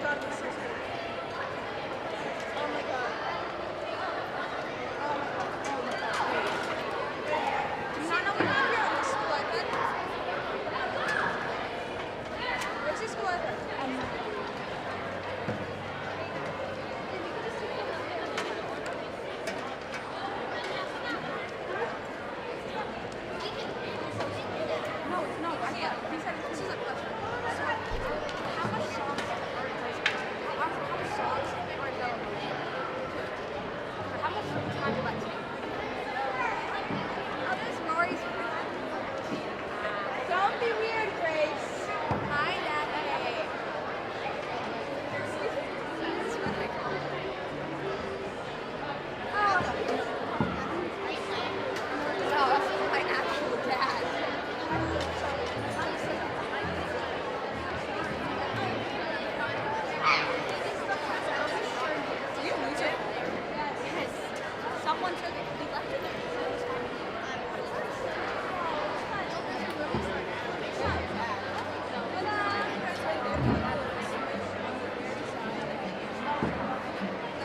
god, this is so good. Oh my god. Oh my god. Oh my god. Do you not know what I'm here on the school iPad? Where's your school iPad? No, it's not. I thought he said this is a question. So, how much songs are in high school? How much songs are in elementary? How much time will that take? Oh, there's Rory's friend. Don't be weird, Grace. Hi, Daddy. That's really cool. Oh, that's my actual dad. Did you lose it? Yes. Someone took it. He left it there.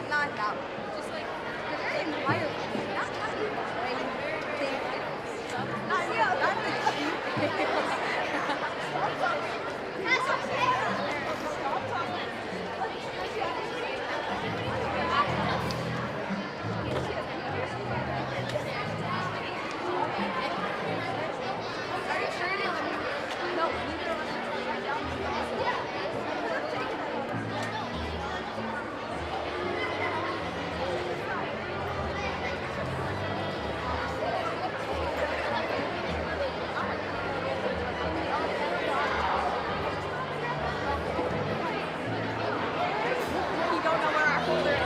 Not that one. Just like the entire not that not real, not the you don't know where our folder is.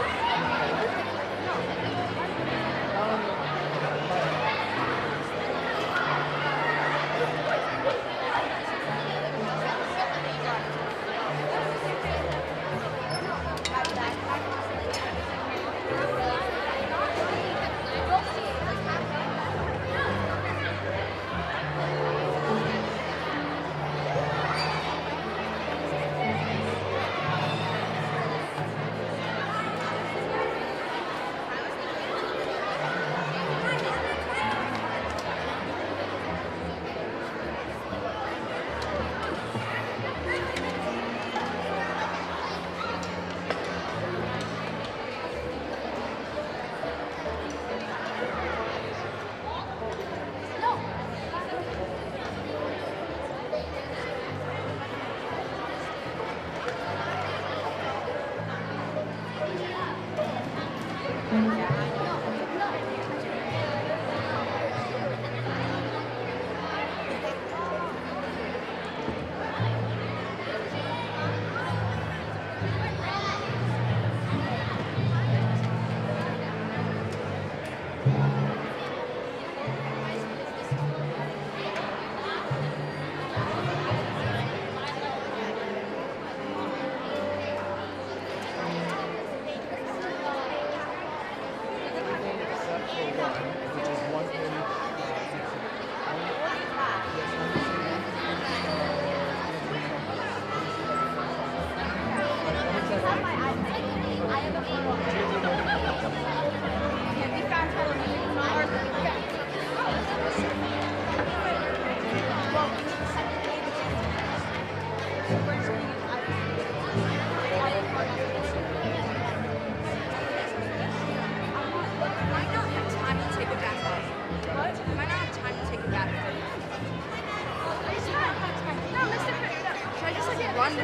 Run the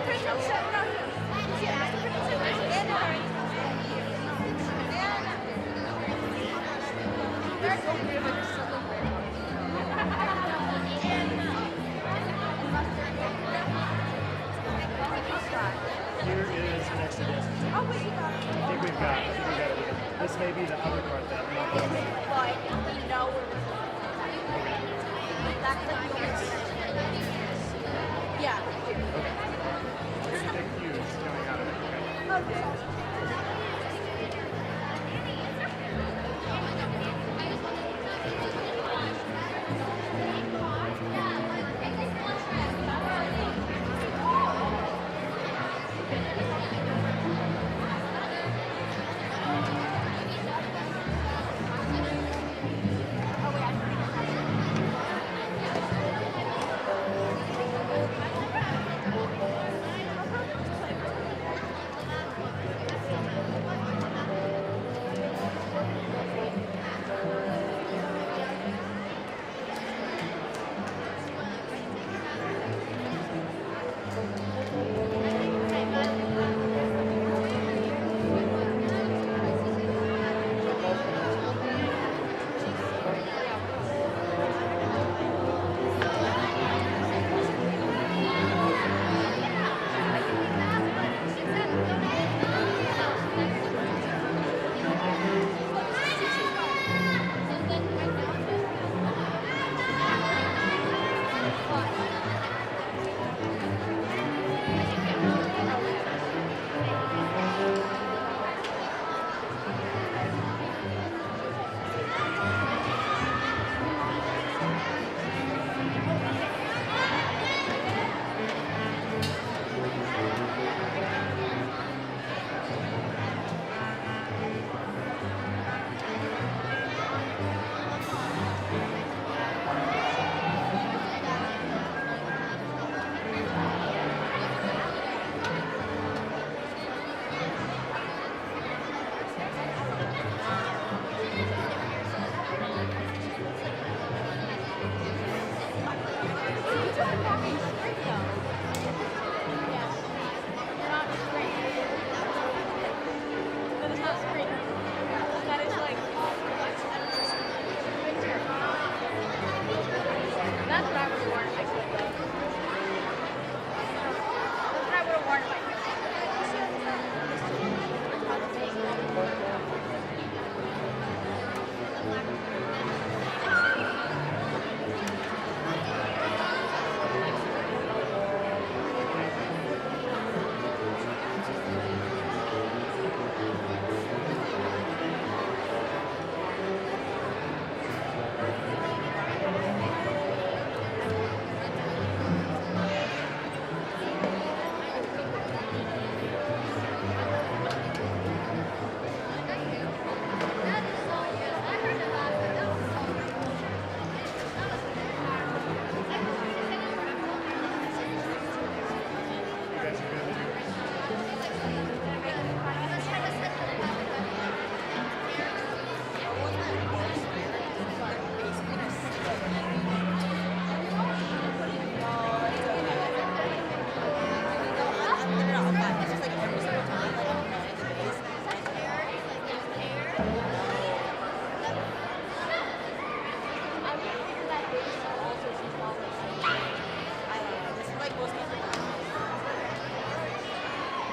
Here is an extra disc. Oh, wait, you got it. I think we've got it. This may be the other part that I'm not going to make. Like, we know where that's like yeah. There's a big fuse coming out of it. Okay. Okay.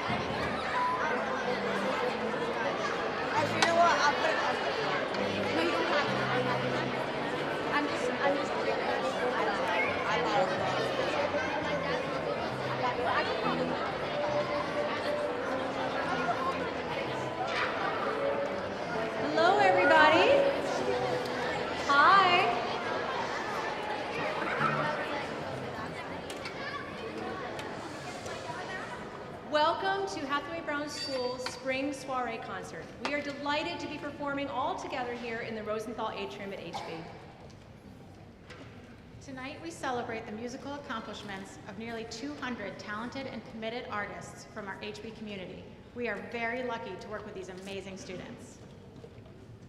You know what? I'll put it on. No, you don't have to. I'm just curious. I thought it was. I could probably. Hello, everybody. Hi. Welcome to Hathaway Brown School's Spring Soiree concert. We are delighted to be performing all together here in the Rosenthal Atrium at HB. Tonight we celebrate the musical accomplishments of nearly 200 talented and committed artists from our HB community. We are very lucky to work with these amazing students.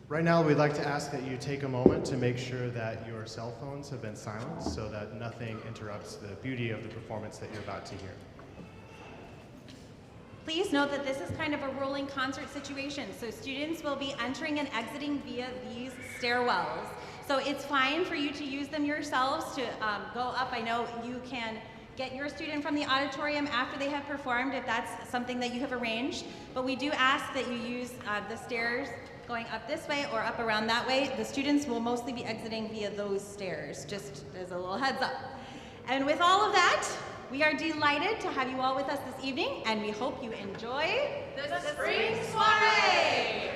Right now, we'd like to ask that you take a moment to make sure that your cell phones have been silenced so that nothing interrupts the beauty of the performance that you're about to hear. Please note that this is kind of a rolling concert situation, so students will be entering and exiting via these stairwells. So it's fine for you to use them yourselves to go up. I know you can get your student from the auditorium after they have performed if that's something that you have arranged, but we do ask that you use the stairs going up this way or up around that way. The students will mostly be exiting via those stairs, just as a little heads up. And with all of that, we are delighted to have you all with us this evening, and we hope you enjoy the Spring Soiree!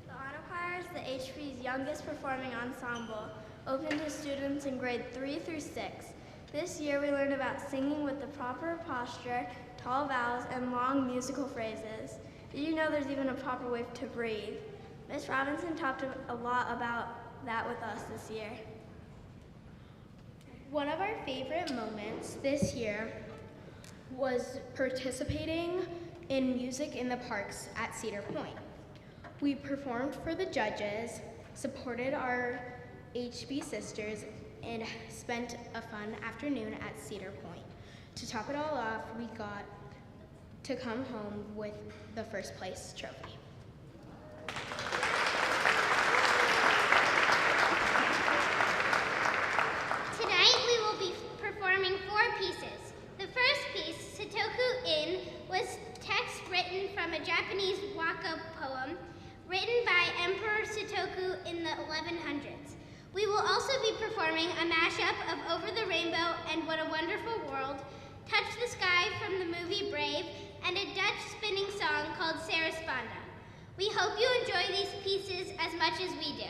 The Honor Choir is the HP's youngest performing ensemble, open to students in grade 3 through 6. This year we learned about singing with the proper posture, tall vowels, and long musical phrases. Did you know there's even a proper way to breathe? Miss Robinson talked a lot about that with us this year. One of our favorite moments this year was participating in Music in the Parks at Cedar Point. We performed for the judges, supported our HB sisters, and spent a fun afternoon at Cedar Point. To top it all off, we got to come home with the first place trophy. Tonight we will be performing 4 pieces. The first piece, Sutoku In, was text written from a Japanese waka poem written by Emperor Sutoku in the 1100s. We will also be performing a mashup of Over the Rainbow and What a Wonderful World, Touch the Sky from the movie Brave, and a Dutch spinning song called Sarasponda. We hope you enjoy these pieces as much as we do.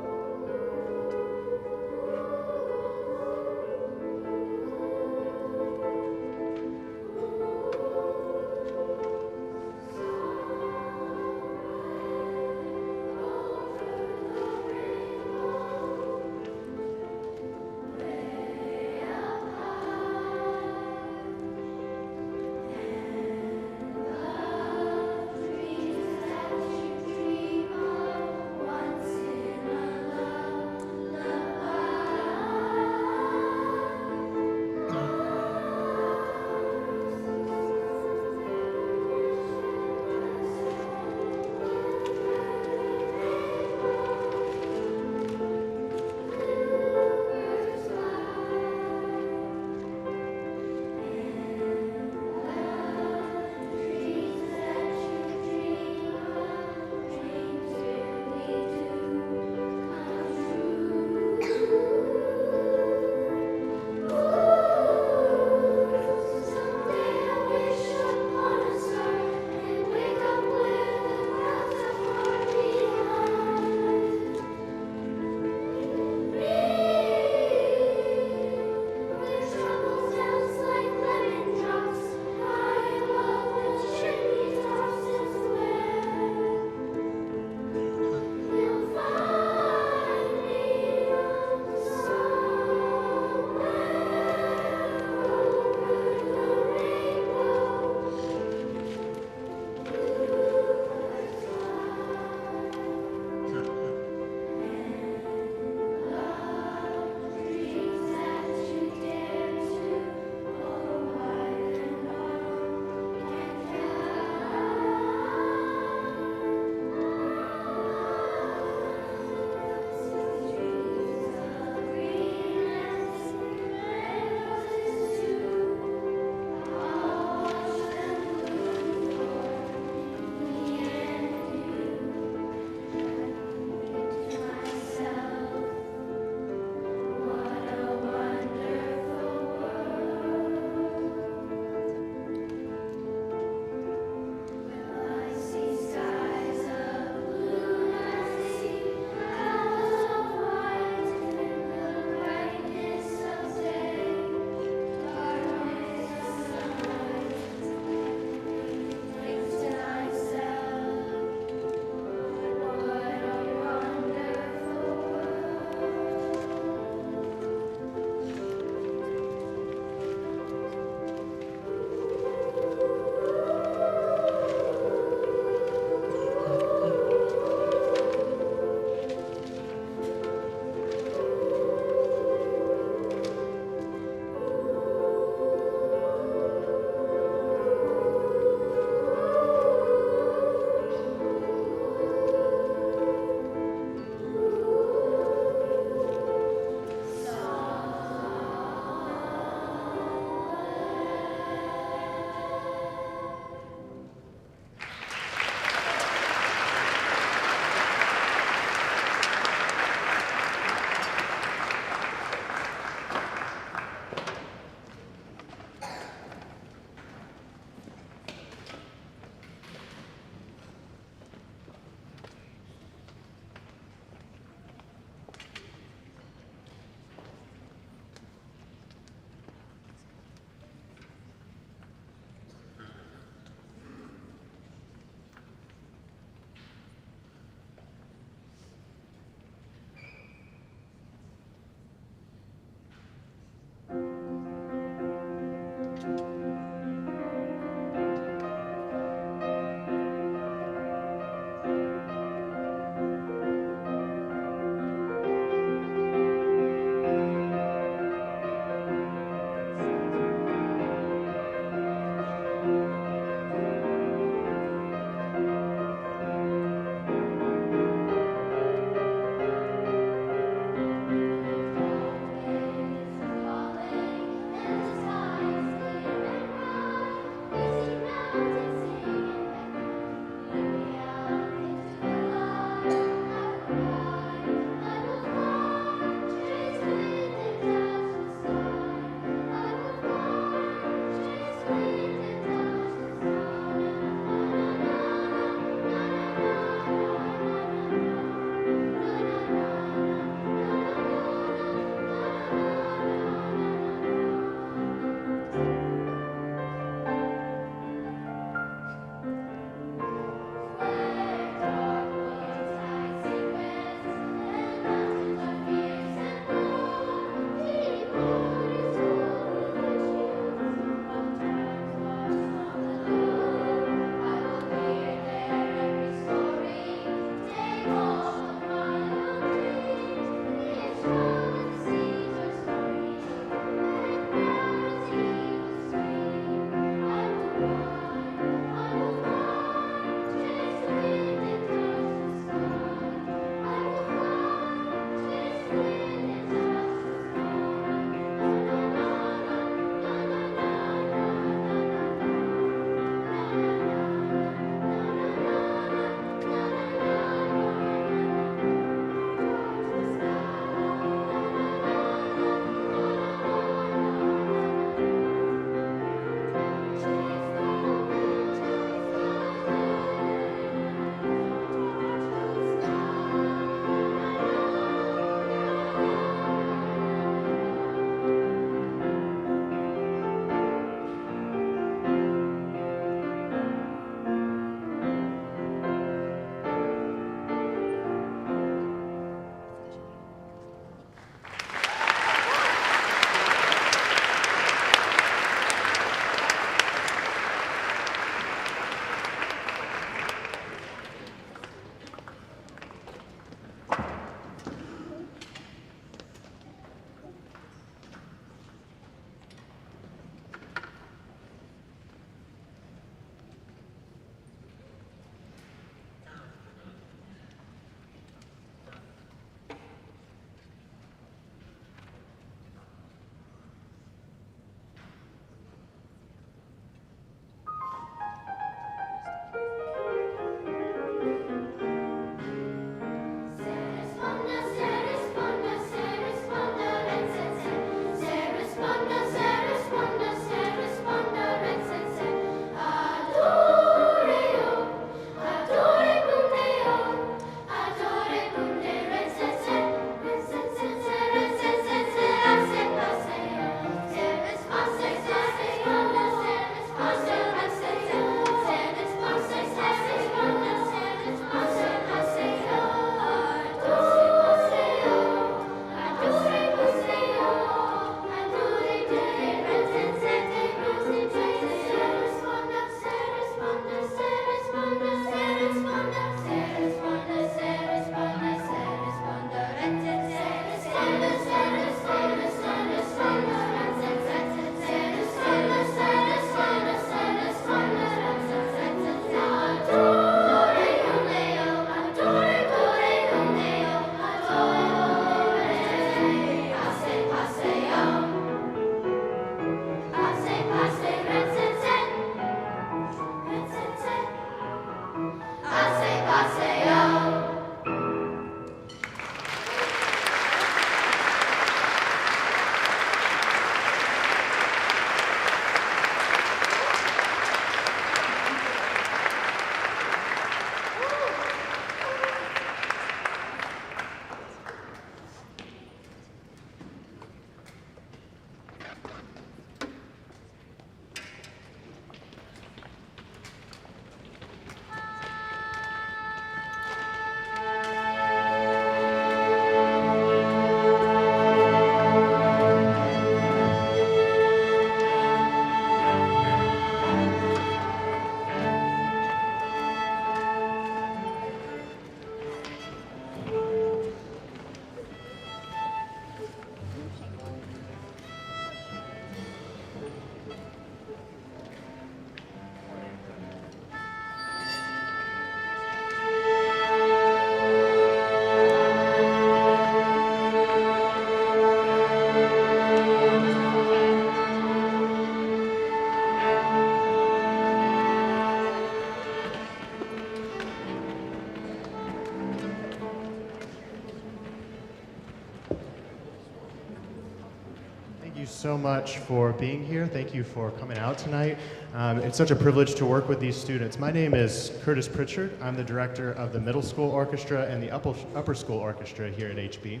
Thank you so much for being here. Thank you for coming out tonight. It's such a privilege to work with these students. My name is Curtis Pritchard. I'm the director of the middle school orchestra and the upper school orchestra here at HB.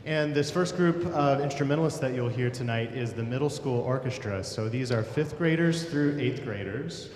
And this first group of instrumentalists that you'll hear tonight is the middle school orchestra. So these are 5th graders through 8th graders.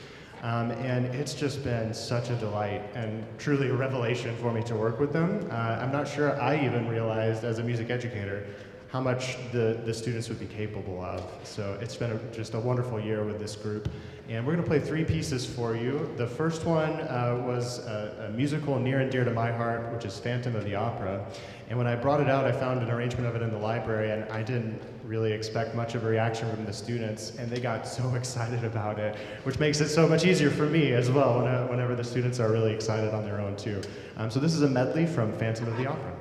And it's just been such a delight and truly a revelation for me to work with them. I'm not sure I even realized as a music educator how much the students would be capable of. So it's been just a wonderful year with this group. And we're gonna play 3 pieces for you. The first one was a musical near and dear to my heart, which is Phantom of the Opera. And when I brought it out, I found an arrangement of it in the library, and I didn't really expect much of a reaction from the students, and they got so excited about it, which makes it so much easier for me as well whenever the students are really excited on their own too. So this is a medley from Phantom of the Opera.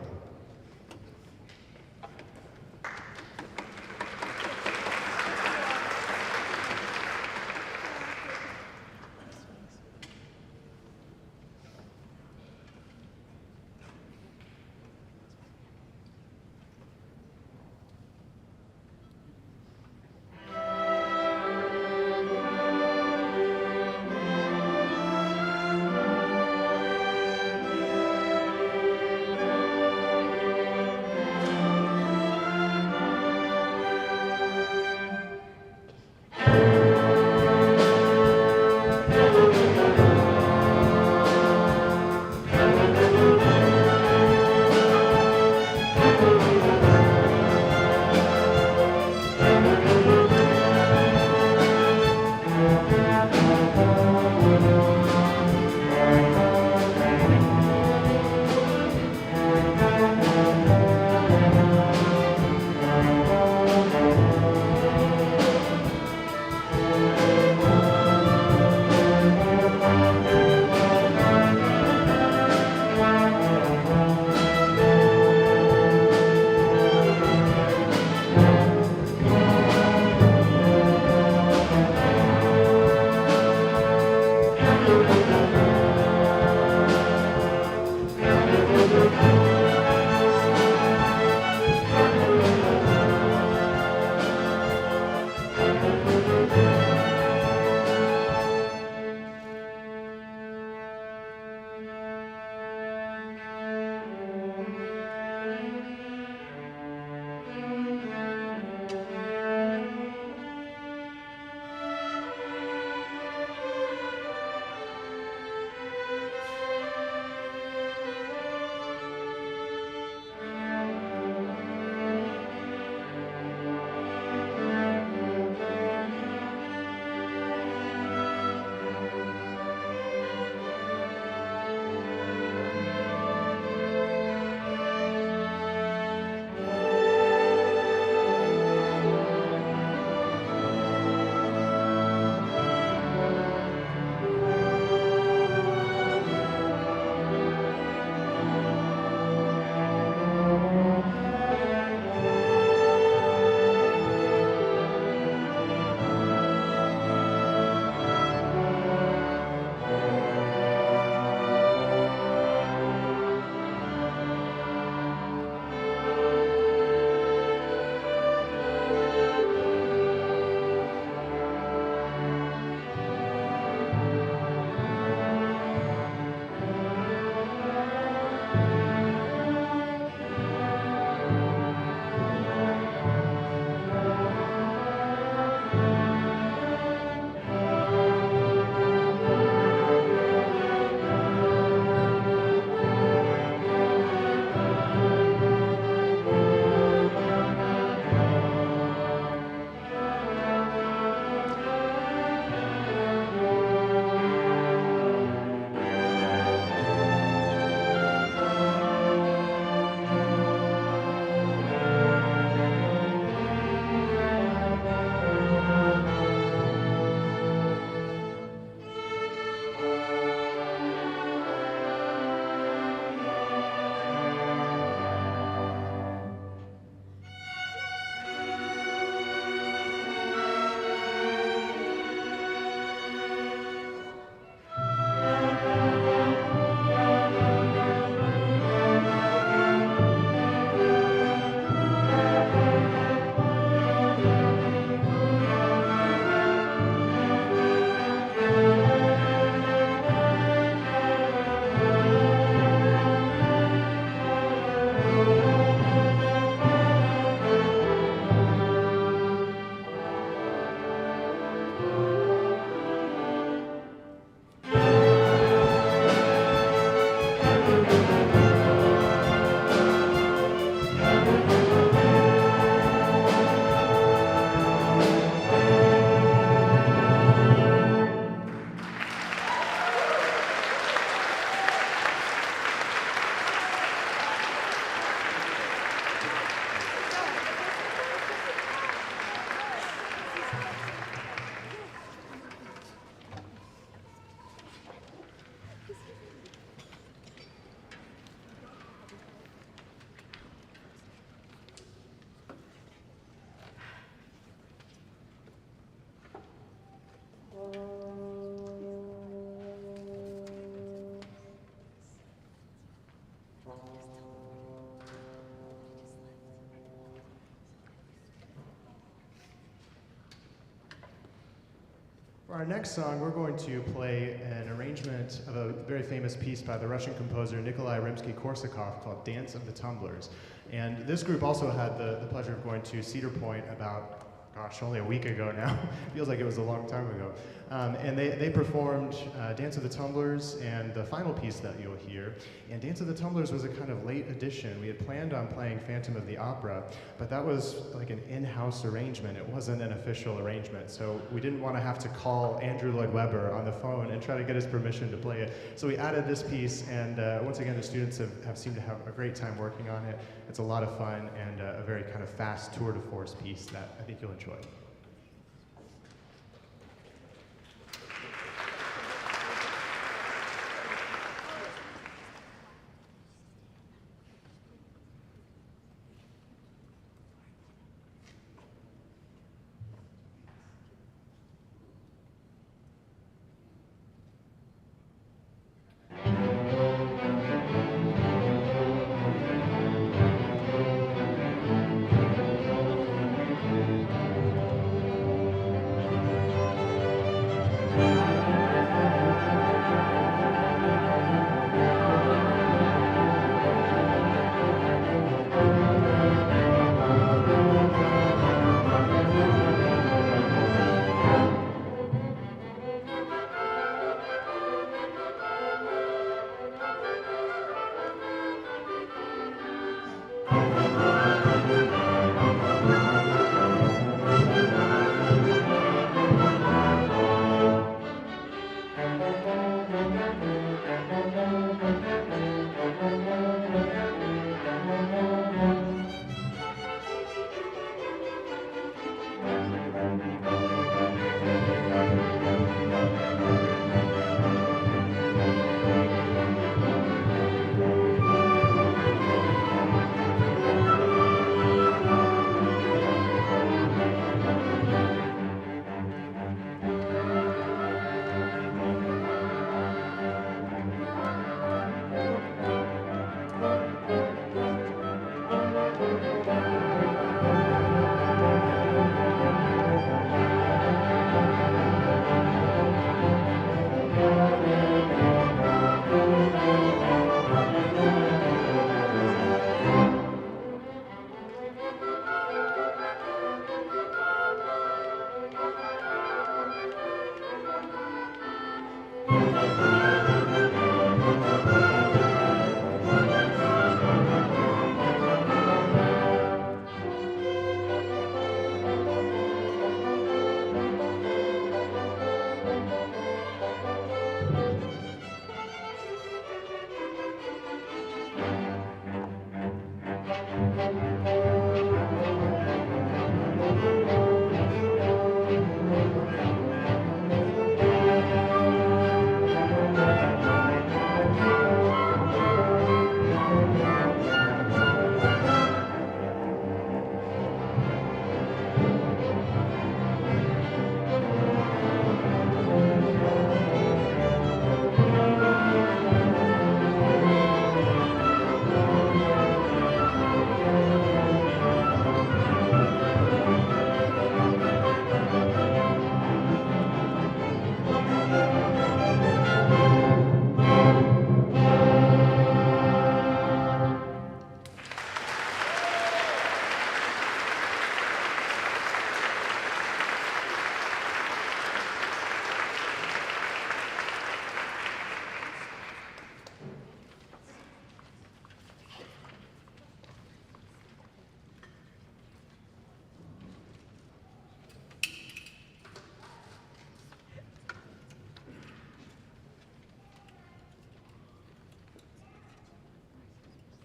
For our next song, we're going to play an arrangement of a very famous piece by the Russian composer Nikolai Rimsky-Korsakov called Dance of the Tumblers. And this group also had the pleasure of going to Cedar Point about, gosh, only a week ago now. Feels like it was a long time ago. And they performed Dance of the Tumblers and the final piece that you'll hear. And Dance of the Tumblers was a kind of late addition. We had planned on playing Phantom of the Opera, but that was like an in-house arrangement. It wasn't an official arrangement. So we didn't want to have to call Andrew Lloyd Webber on the phone and try to get his permission to play it. So we added this piece, and once again, the students have seemed to have a great time working on it. It's a lot of fun and a very kind of fast tour de force piece that I think you'll enjoy.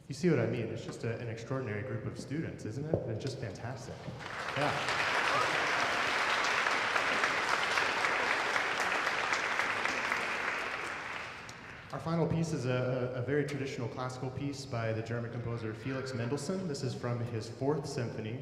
You see what I mean? It's just an extraordinary group of students, isn't it? They're just fantastic. Yeah. Our final piece is a very traditional classical piece by the German composer Felix Mendelssohn. This is from his fifth symphony,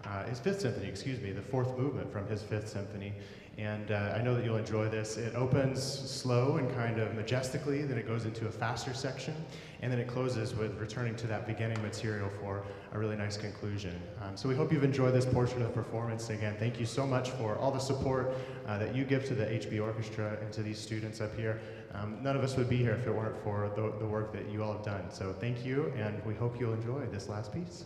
the fourth movement from his Fifth Symphony. And I know that you'll enjoy this. It opens slow and kind of majestically, then it goes into a faster section, and then it closes with returning to that beginning material for a really nice conclusion. So we hope you've enjoyed this portion of the performance. Again, thank you so much for all the support that you give to the HB Orchestra and to these students up here. None of us would be here if it weren't for the work that you all have done. So thank you, and we hope you'll enjoy this last piece.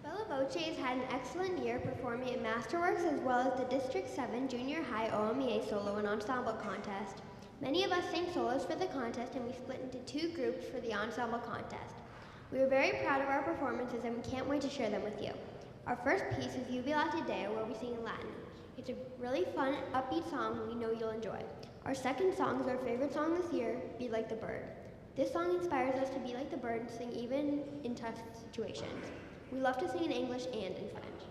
Bella Voce has had an excellent year performing at Masterworks as well as the District 7 Junior High OMEA Solo and Ensemble Contest. Many of us sang solos for the contest and we split into 2 groups for the ensemble contest. We are very proud of our performances and we can't wait to share them with you. Our first piece is Jubilate Deo, where we sing in Latin. It's a really fun, upbeat song we know you'll enjoy. Our second song is our favorite song this year, Be Like the Bird. This song inspires us to be like the bird and sing even in tough situations. We love to sing in English and in French.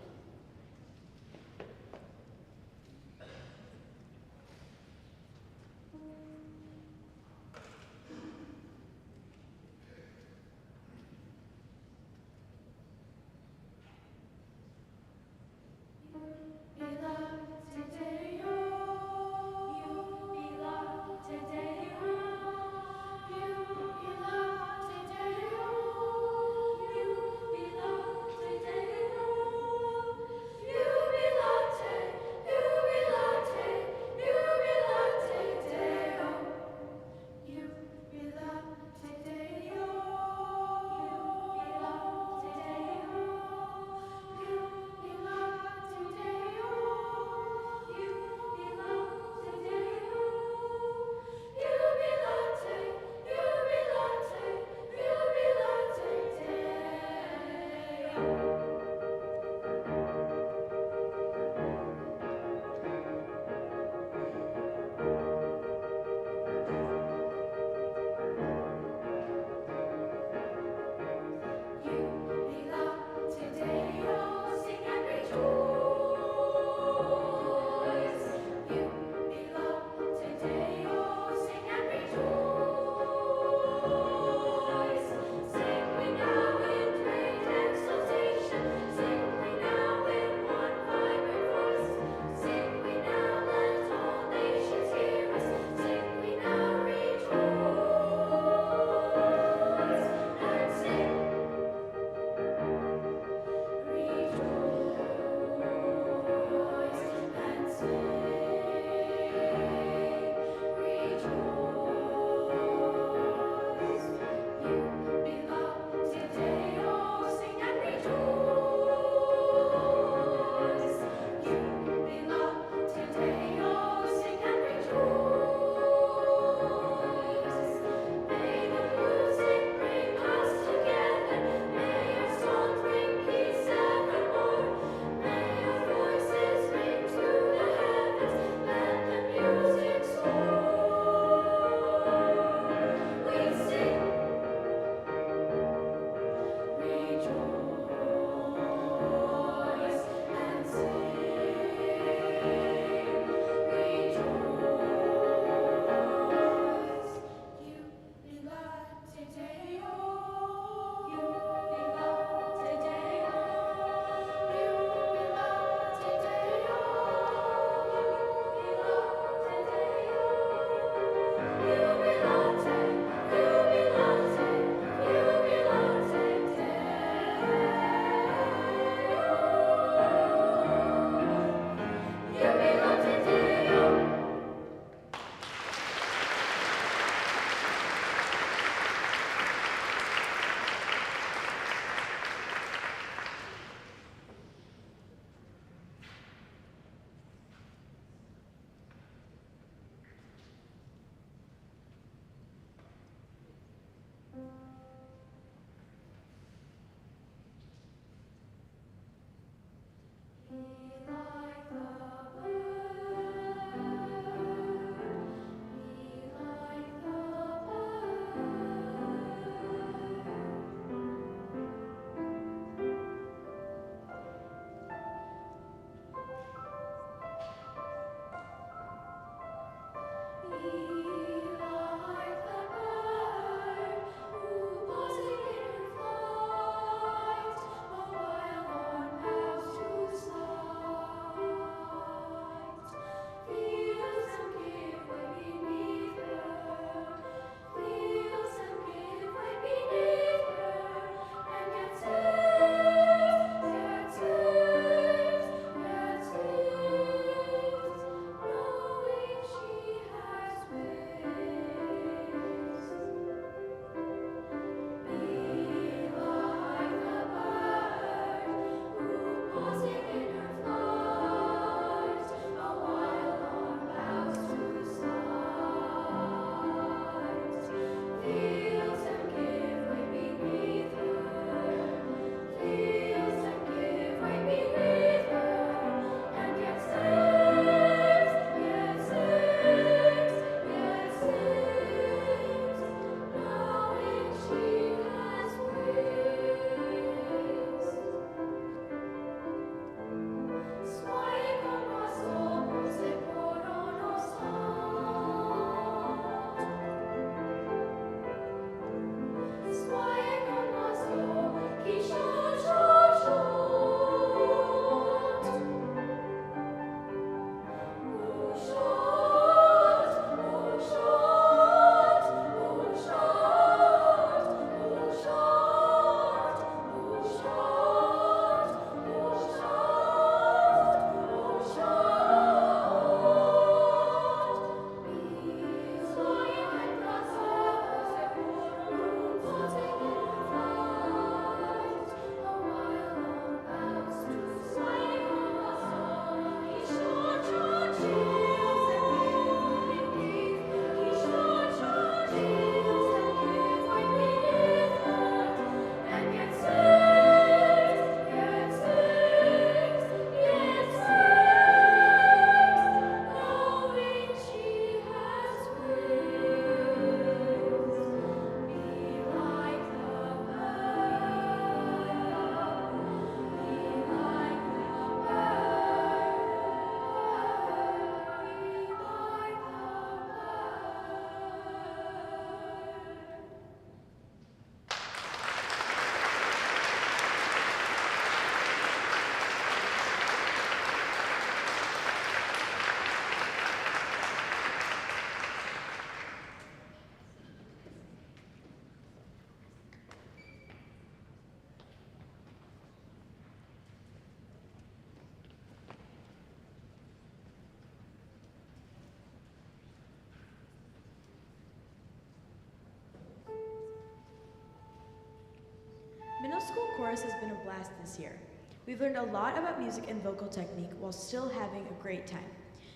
chorus has been a blast this year. We've learned a lot about music and vocal technique while still having a great time.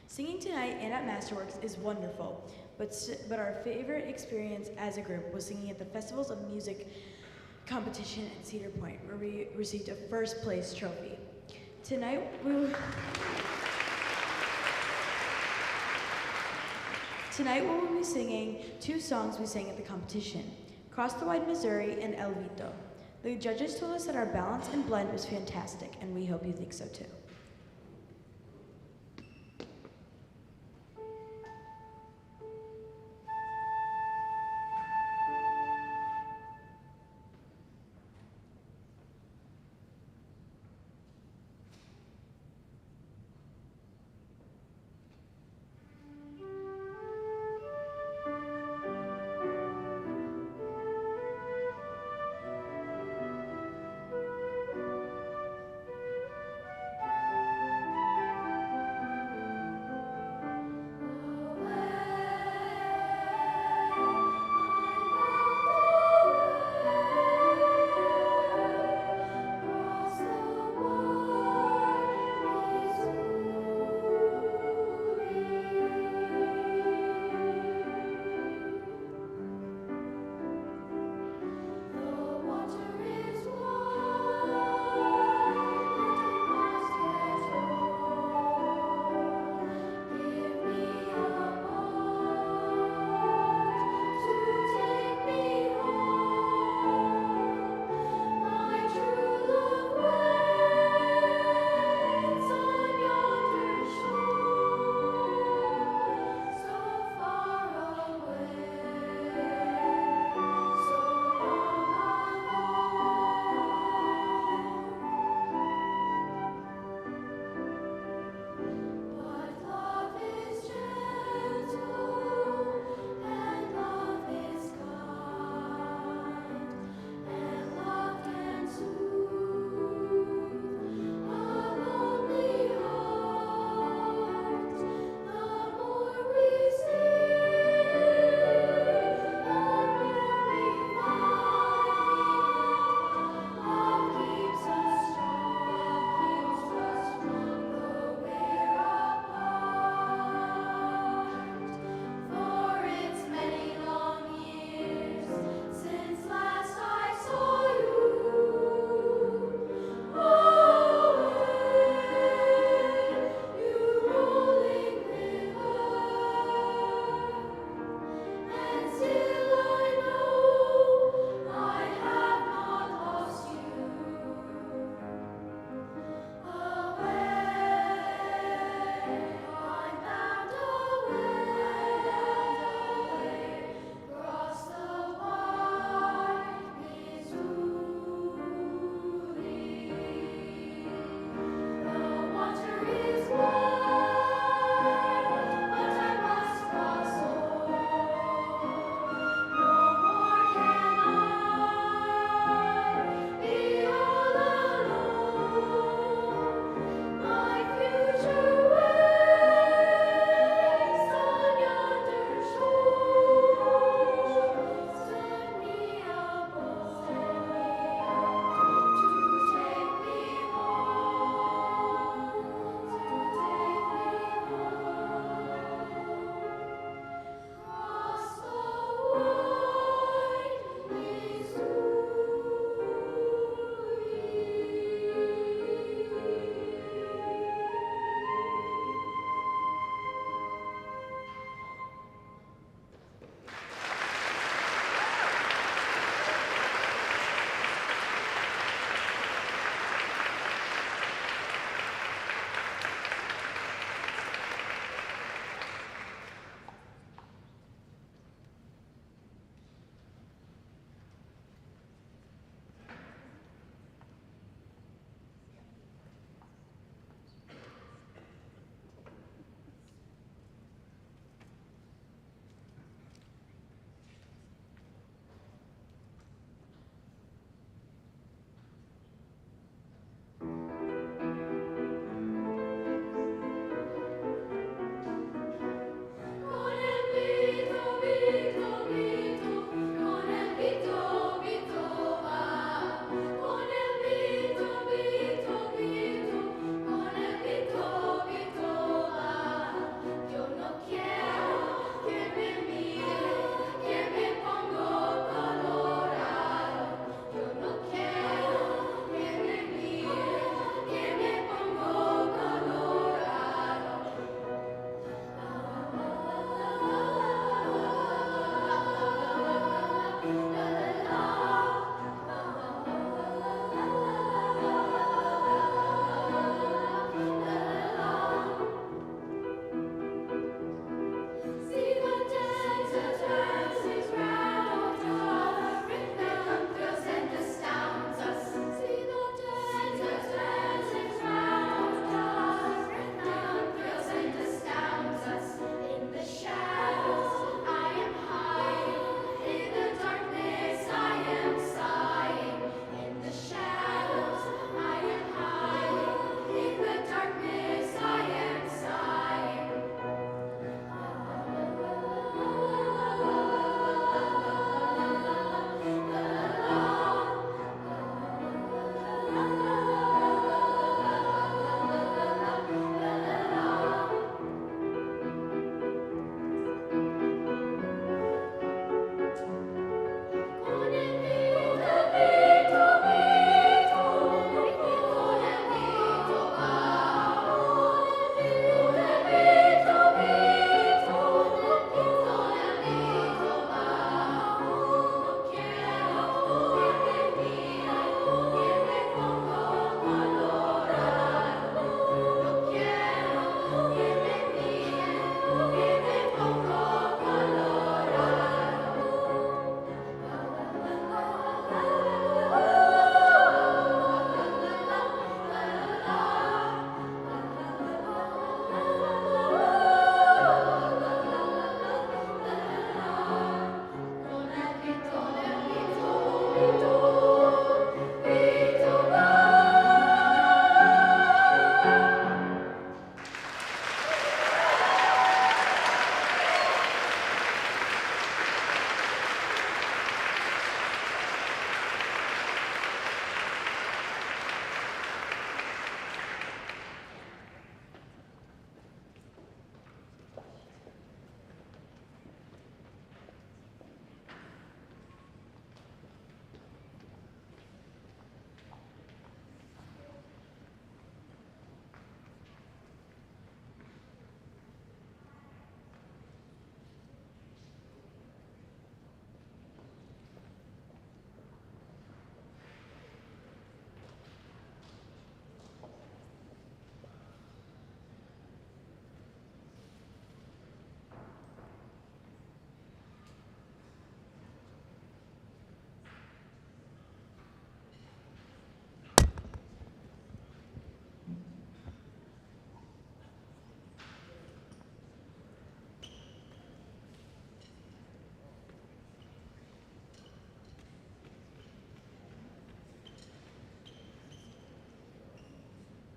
Singing tonight and at Masterworks is wonderful, but our favorite experience as a group was singing at the Festivals of Music competition at Cedar Point, where we received a first place trophy. Tonight we will be singing two songs we sang at the competition, Cross the Wide Missouri and El Vito. The judges told us that our balance and blend was fantastic, and we hope you think so too.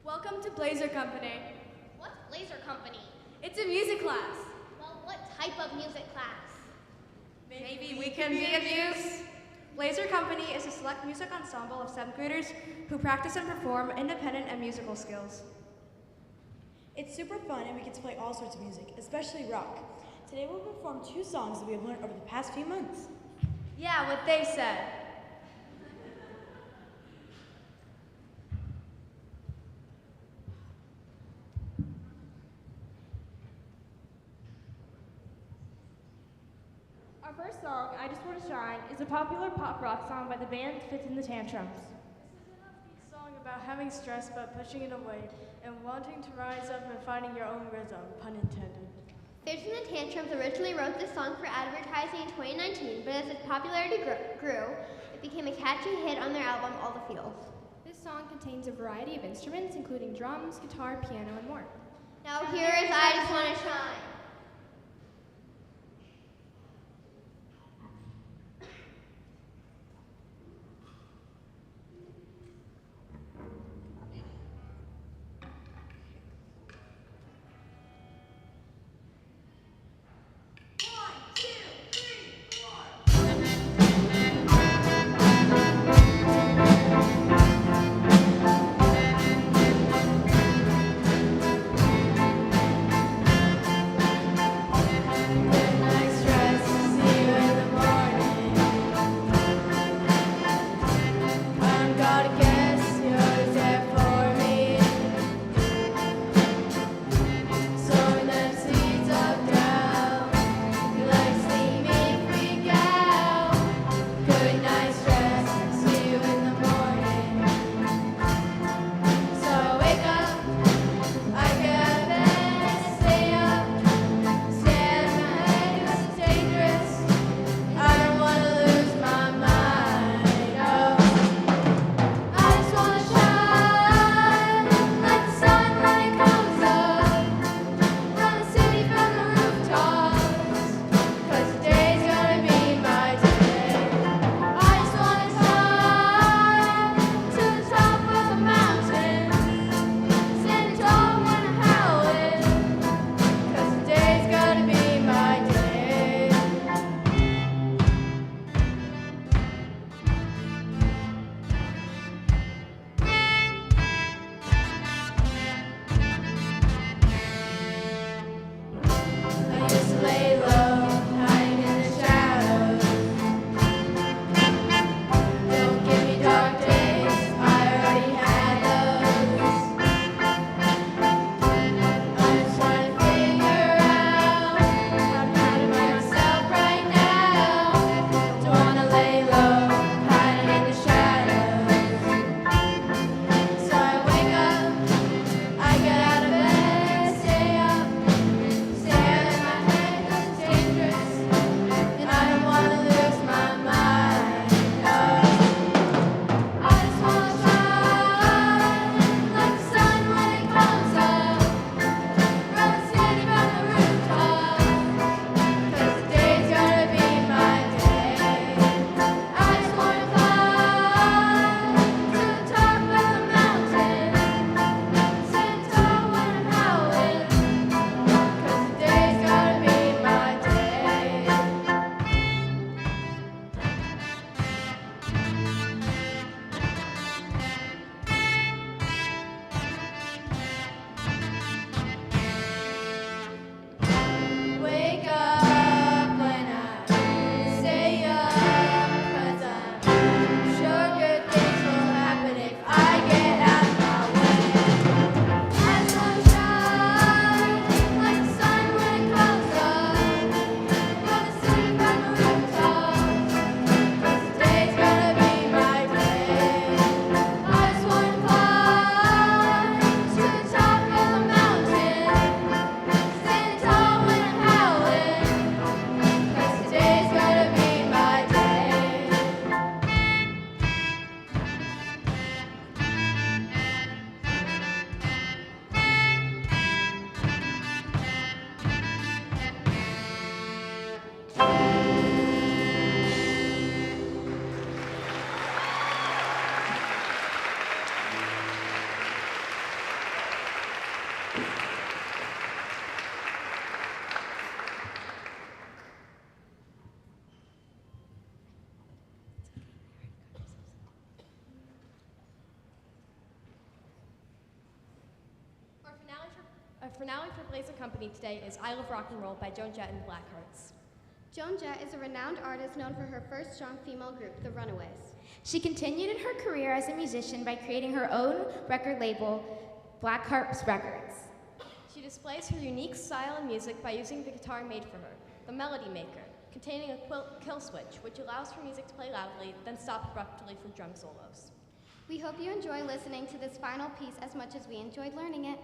Welcome to Blazer Company. What's Blazer Company? It's a music class. Well, what type of music class? Maybe we can be of use. Blazer Company is a select music ensemble of 7th graders who practice and perform independent and musical skills. It's super fun and we get to play all sorts of music, especially rock. Today we'll perform 2 songs that we have learned over the past few months. Yeah, what they said. Our first song, I Just Want to Shine, is a popular pop rock song by the band Fits in the Tantrums. This is an upbeat song about having stress but pushing it away and wanting to rise up and finding your own rhythm, pun intended. Fits in the Tantrums originally wrote this song for advertising in 2019, but as its popularity grew, it became a catchy hit on their album, All the Feels. This song contains a variety of instruments, including drums, guitar, piano, and more. Now here is I Just Want to Shine. Our finale for Blaze of Company today is I Love Rock and Roll by Joan Jett and the Blackhearts. Joan Jett is a renowned artist known for her first strong female group, the Runaways. She continued in her career as a musician by creating her own record label, Blackhearts Records. She displays her unique style and music by using the guitar made for her, the Melody Maker, containing a kill switch, which allows for music to play loudly, then stop abruptly for drum solos. We hope you enjoy listening to this final piece as much as we enjoyed learning it.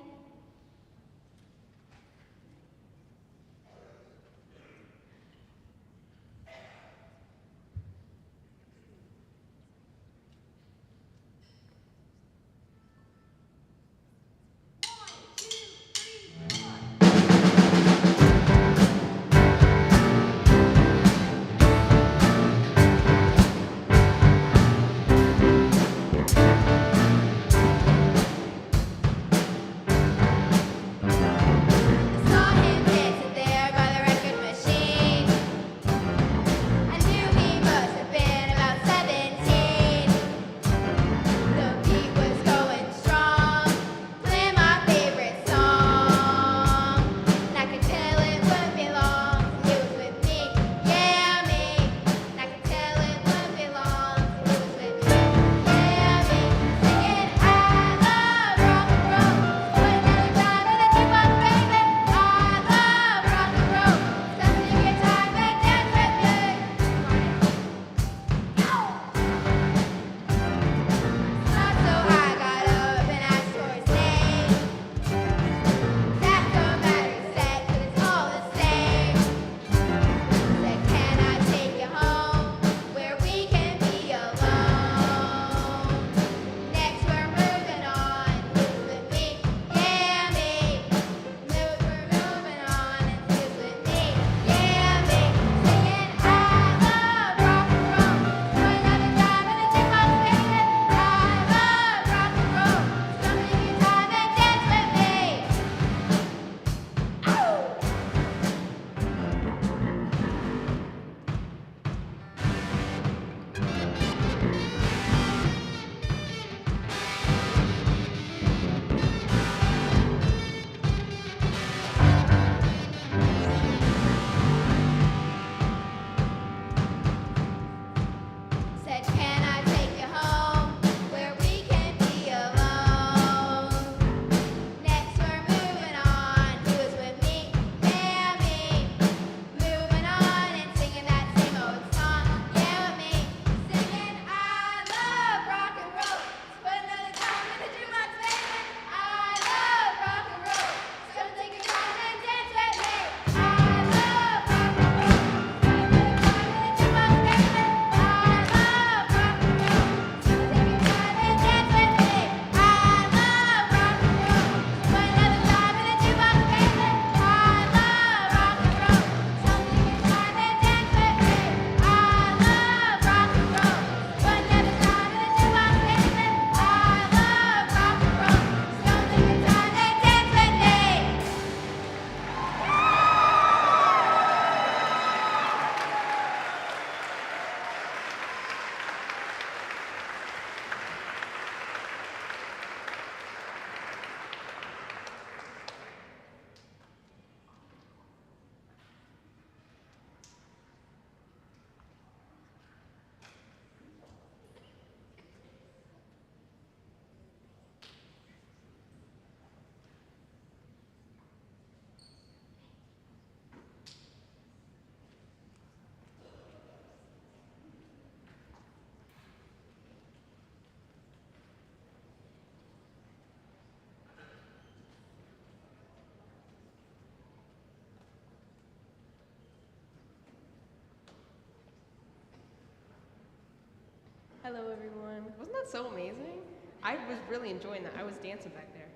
Hello, everyone. Wasn't that so amazing? I was really enjoying that. I was dancing back there.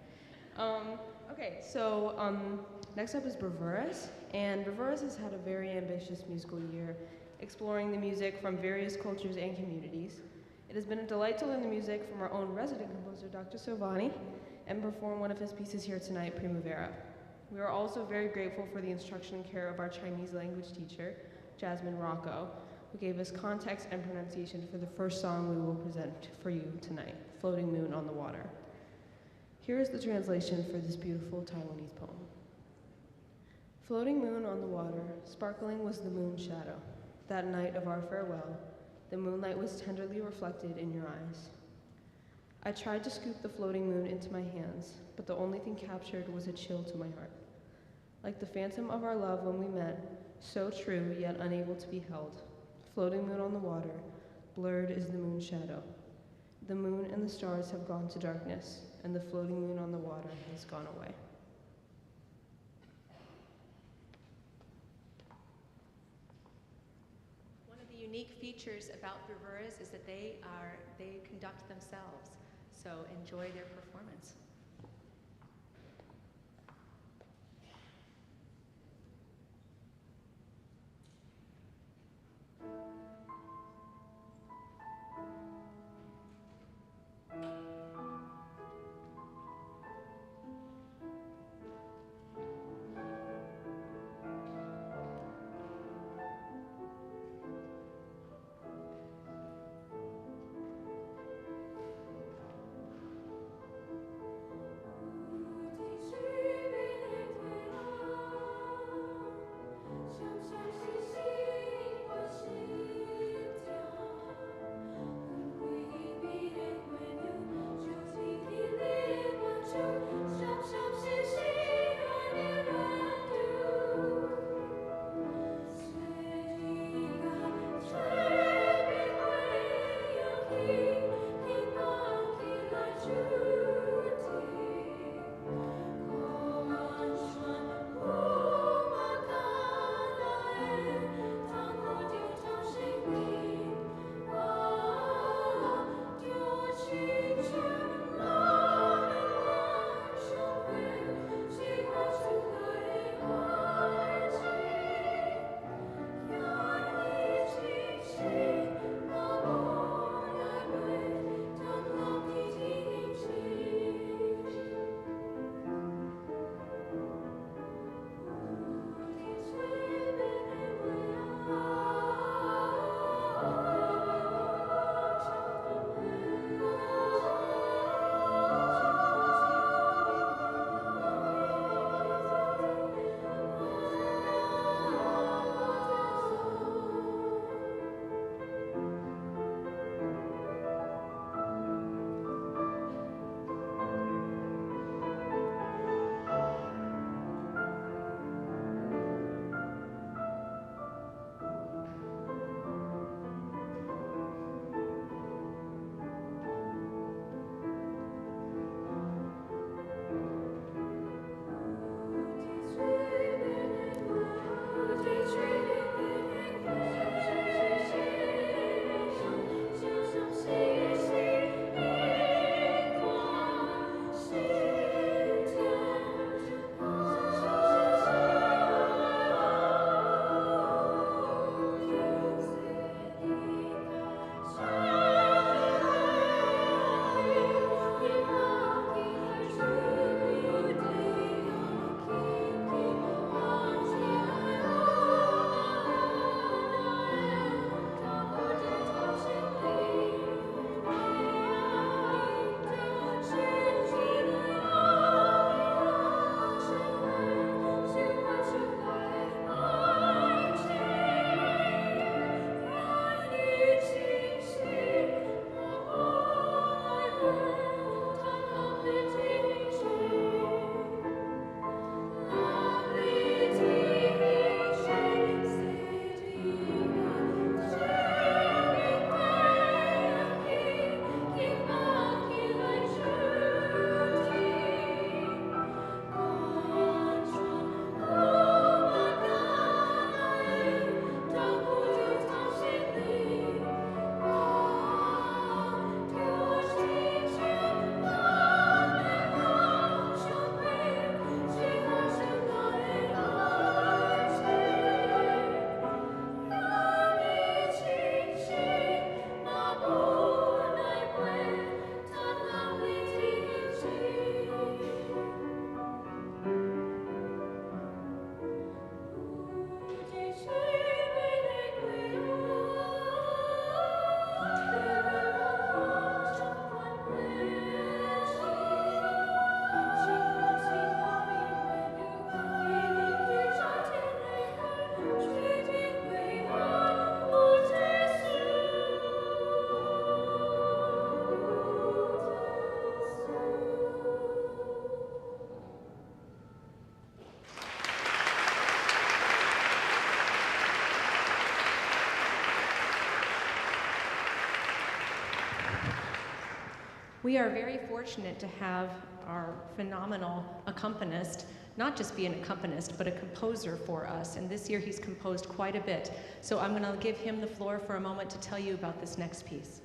Okay, so next up is Bravura's, and Bravura's has had a very ambitious musical year, exploring the music from various cultures and communities. It has been a delight to learn the music from our own resident composer, Dr. Sovani, and perform one of his pieces here tonight, Primavera. We are also very grateful for the instruction and care of our Chinese language teacher, Jasmine Rocco, who gave us context and pronunciation for the first song we will present for you tonight, Floating Moon on the Water. Here is the translation for this beautiful Taiwanese poem. Floating moon on the water, sparkling was the moon's shadow. That night of our farewell, the moonlight was tenderly reflected in your eyes. I tried to scoop the floating moon into my hands, but the only thing captured was a chill to my heart. Like the phantom of our love when we met, so true yet unable to be held. Floating moon on the water, blurred is the moon's shadow. The moon and the stars have gone to darkness, and the floating moon on the water has gone away. One of the unique features about bravuras is that they conduct themselves, so enjoy their performance. We are very fortunate to have our phenomenal accompanist not just be an accompanist, but a composer for us. And this year he's composed quite a bit. So I'm going to give him the floor for a moment to tell you about this next piece.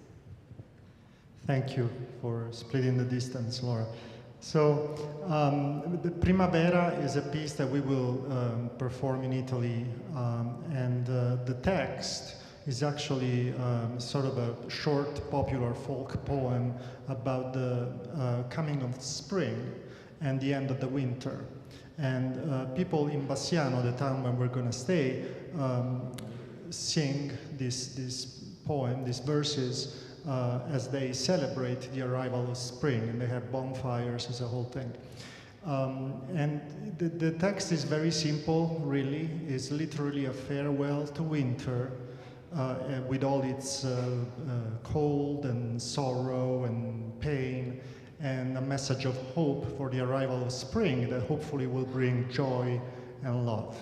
Thank you for splitting the distance, Laura. So the Primavera is a piece that we will perform in Italy, and the text is actually sort of a short, popular folk poem about the coming of spring and the end of the winter. And people in Bassiano, the town where we're going to stay, sing this poem, these verses, as they celebrate the arrival of spring, and they have bonfires as a whole thing. And the text is very simple, really. It's literally a farewell to winter, with all its cold and sorrow and pain, and a message of hope for the arrival of spring that hopefully will bring joy and love.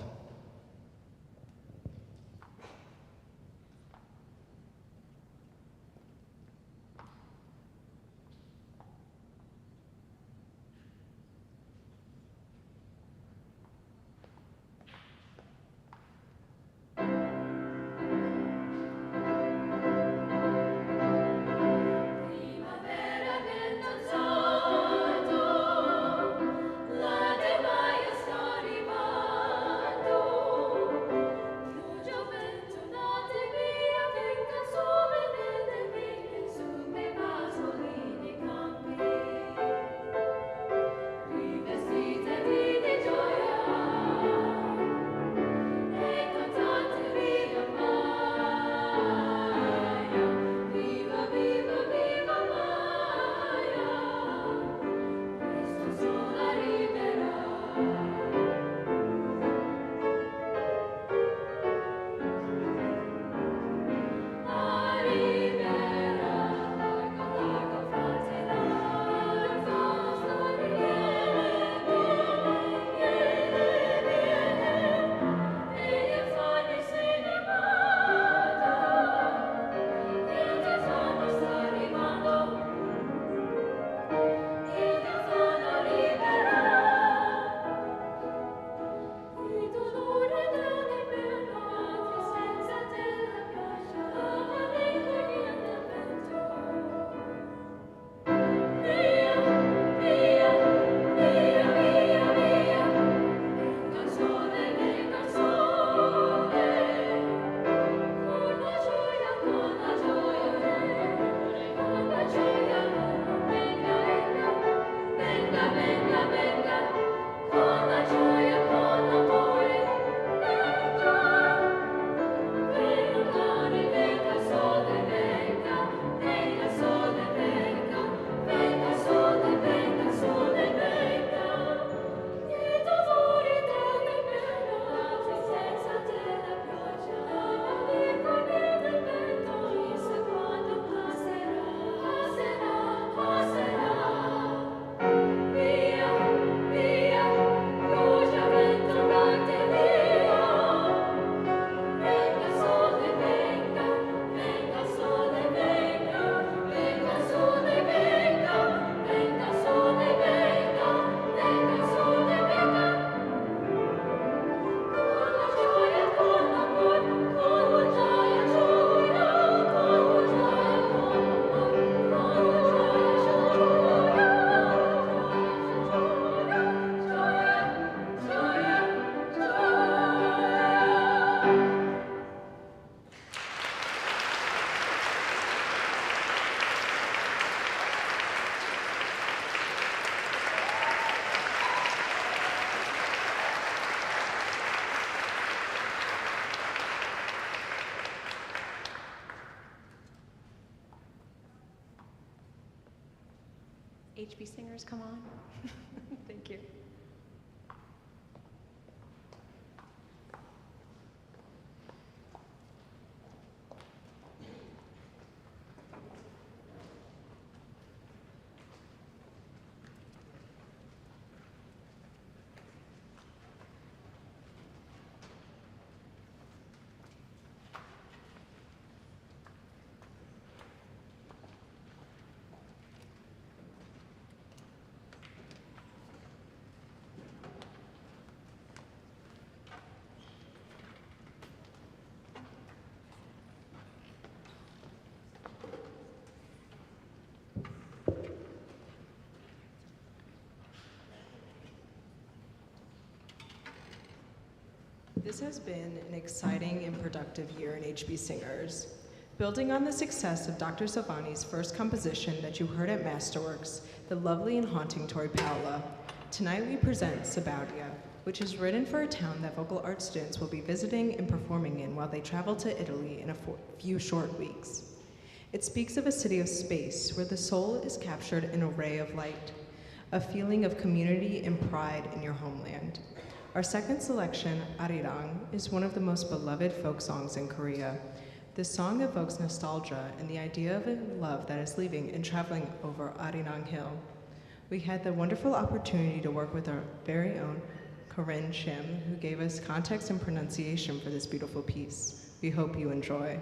HB singers, come on. Thank you. This has been an exciting and productive year in HB Singers. Building on the success of Dr. Silvani's first composition that you heard at Masterworks, the lovely and haunting Tori Paola, tonight we present Sabaudia, which is written for a town that vocal arts students will be visiting and performing in while they travel to Italy in a few short weeks. It speaks of a city of space where the soul is captured in a ray of light, a feeling of community and pride in your homeland. Our second selection, Arirang, is one of the most beloved folk songs in Korea. This song evokes nostalgia and the idea of a love that is leaving and traveling over Arirang Hill. We had the wonderful opportunity to work with our very own Corinne Shim, who gave us context and pronunciation for this beautiful piece. We hope you enjoy.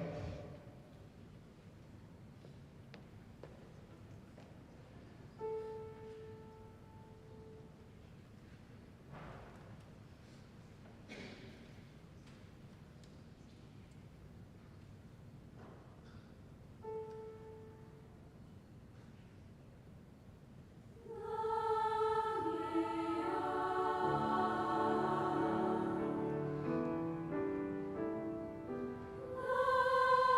La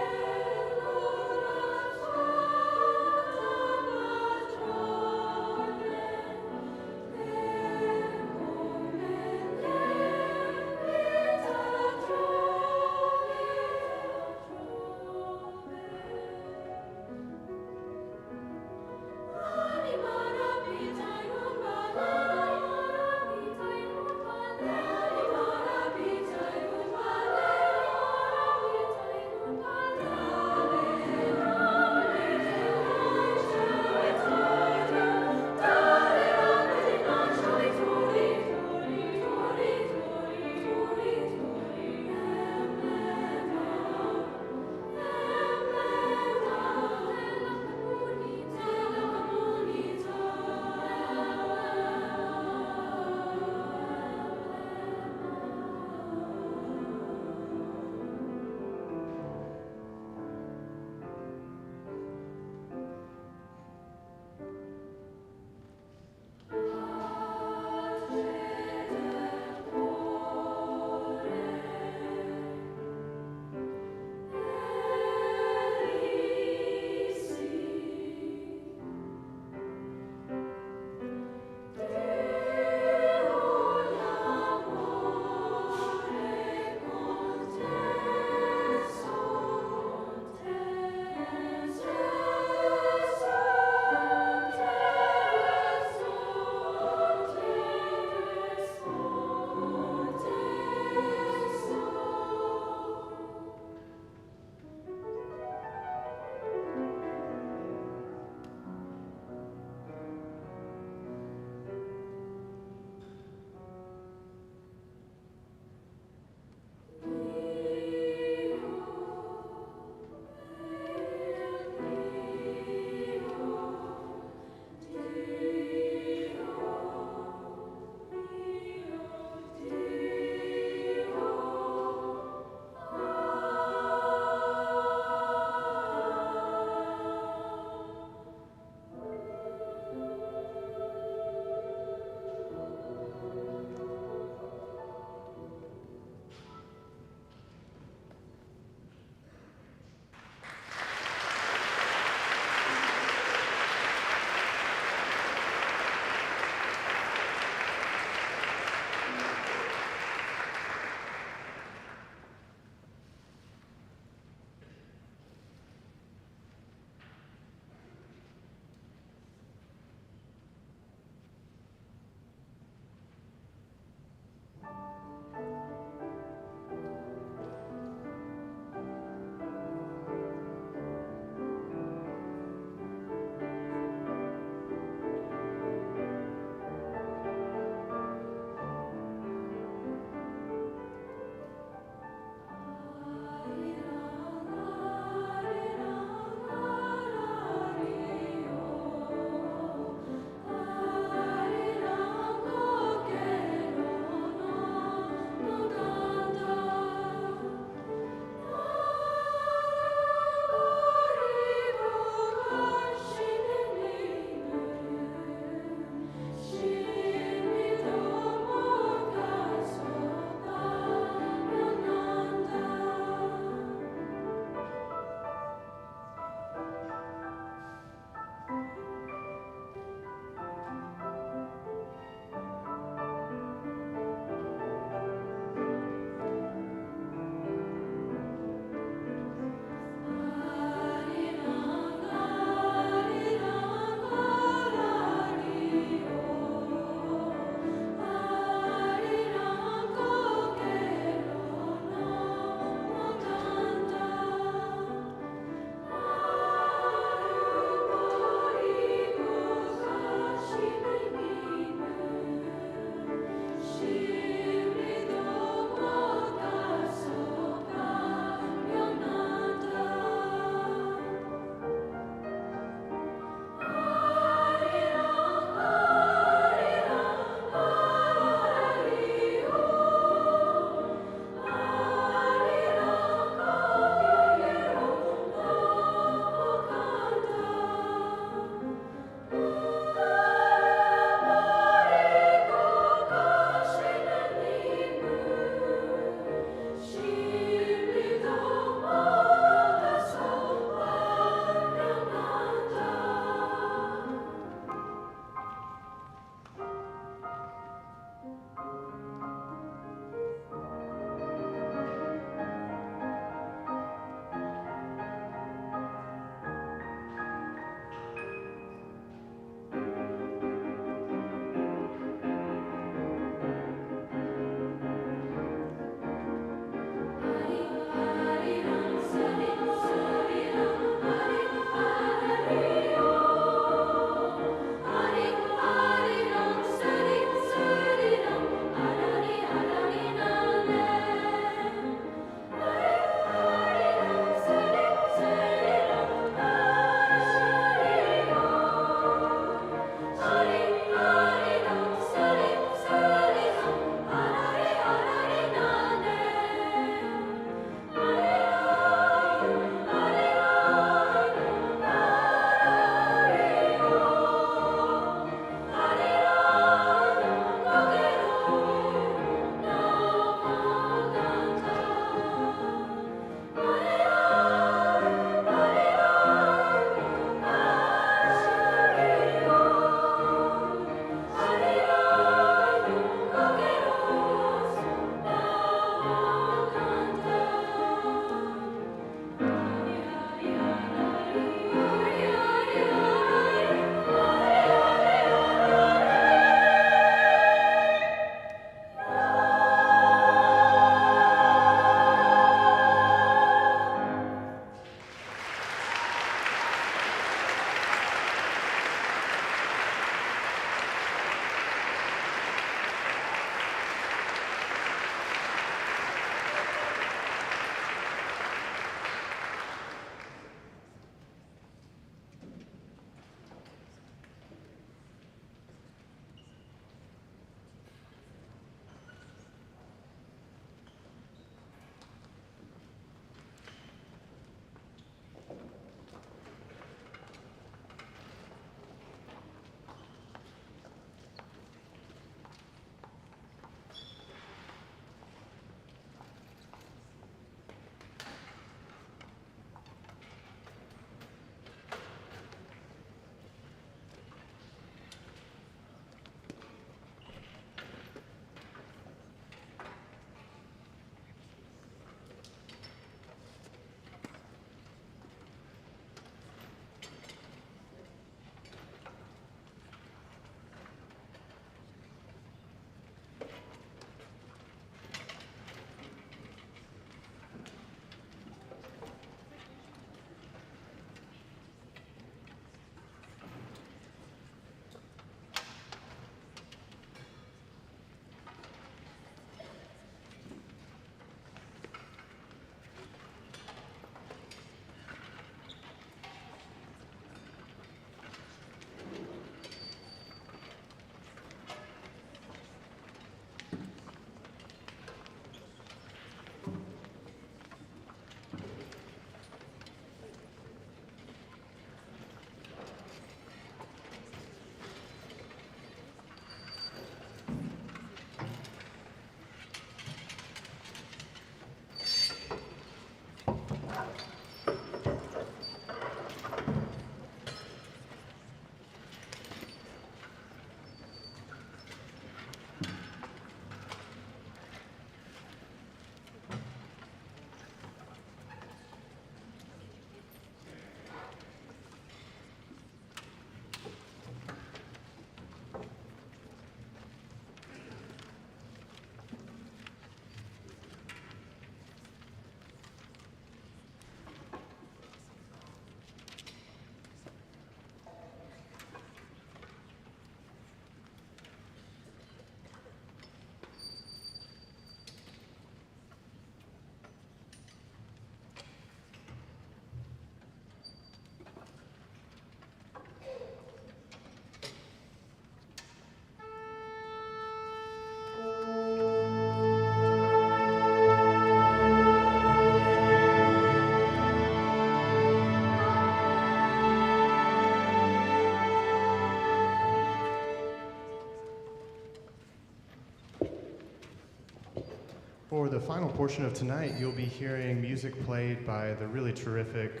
For the final portion of tonight, you'll be hearing music played by the really terrific,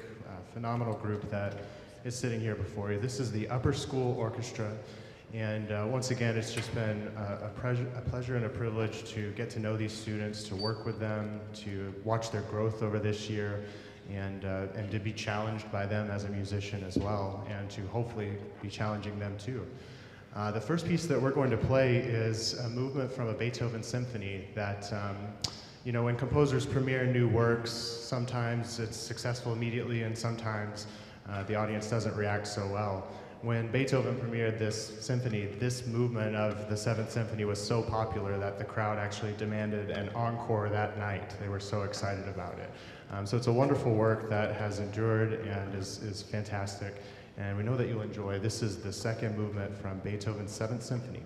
phenomenal group that is sitting here before you. This is the Upper School Orchestra, and once again, it's just been a pleasure and a privilege to get to know these students, to work with them, to watch their growth over this year, and to be challenged by them as a musician as well, and to hopefully be challenging them too. The first piece that we're going to play is a movement from a Beethoven symphony that, you know, when composers premiere new works, sometimes it's successful immediately and sometimes the audience doesn't react so well. When Beethoven premiered this symphony, this movement of the Seventh Symphony was so popular that the crowd actually demanded an encore that night. They were so excited about it. So it's a wonderful work that has endured and is fantastic. And we know that you'll enjoy. This is the second movement from Beethoven's Seventh Symphony.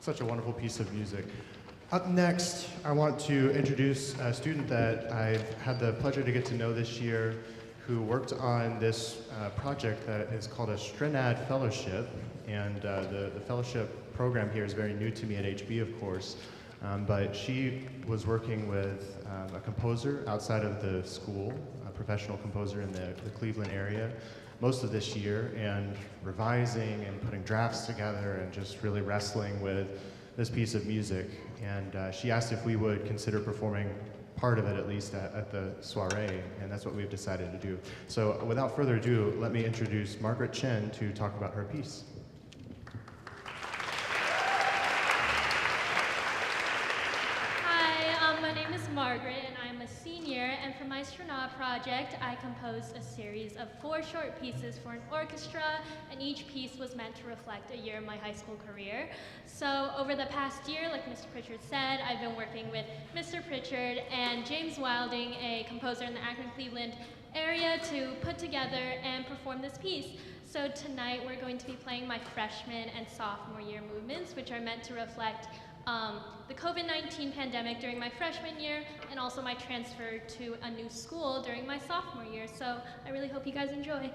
such a wonderful piece of music. Up next, I want to introduce a student that I've had the pleasure to get to know this year, who worked on this project that is called a Strenad Fellowship. And the fellowship program here is very new to me at HB, of course. But she was working with a composer outside of the school, a professional composer in the Cleveland area, most of this year, and revising and putting drafts together and just really wrestling with this piece of music. And she asked if we would consider performing part of it, at least, at the soiree, and that's what we've decided to do. So without further ado, let me introduce Margaret Chen to talk about her piece. My name is Margaret, and I'm a senior, and for my Strenad project, I composed a series of 4 short pieces for an orchestra, and each piece was meant to reflect a year of my high school career. So over the past year, like Mr. Pritchard said, I've been working with Mr. Pritchard and James Wilding, a composer in the Akron-Cleveland area, to put together and perform this piece. So tonight, we're going to be playing my freshman and sophomore year movements, which are meant to reflect the COVID-19 pandemic during my freshman year, and also my transfer to a new school during my sophomore year. So I really hope you guys enjoy.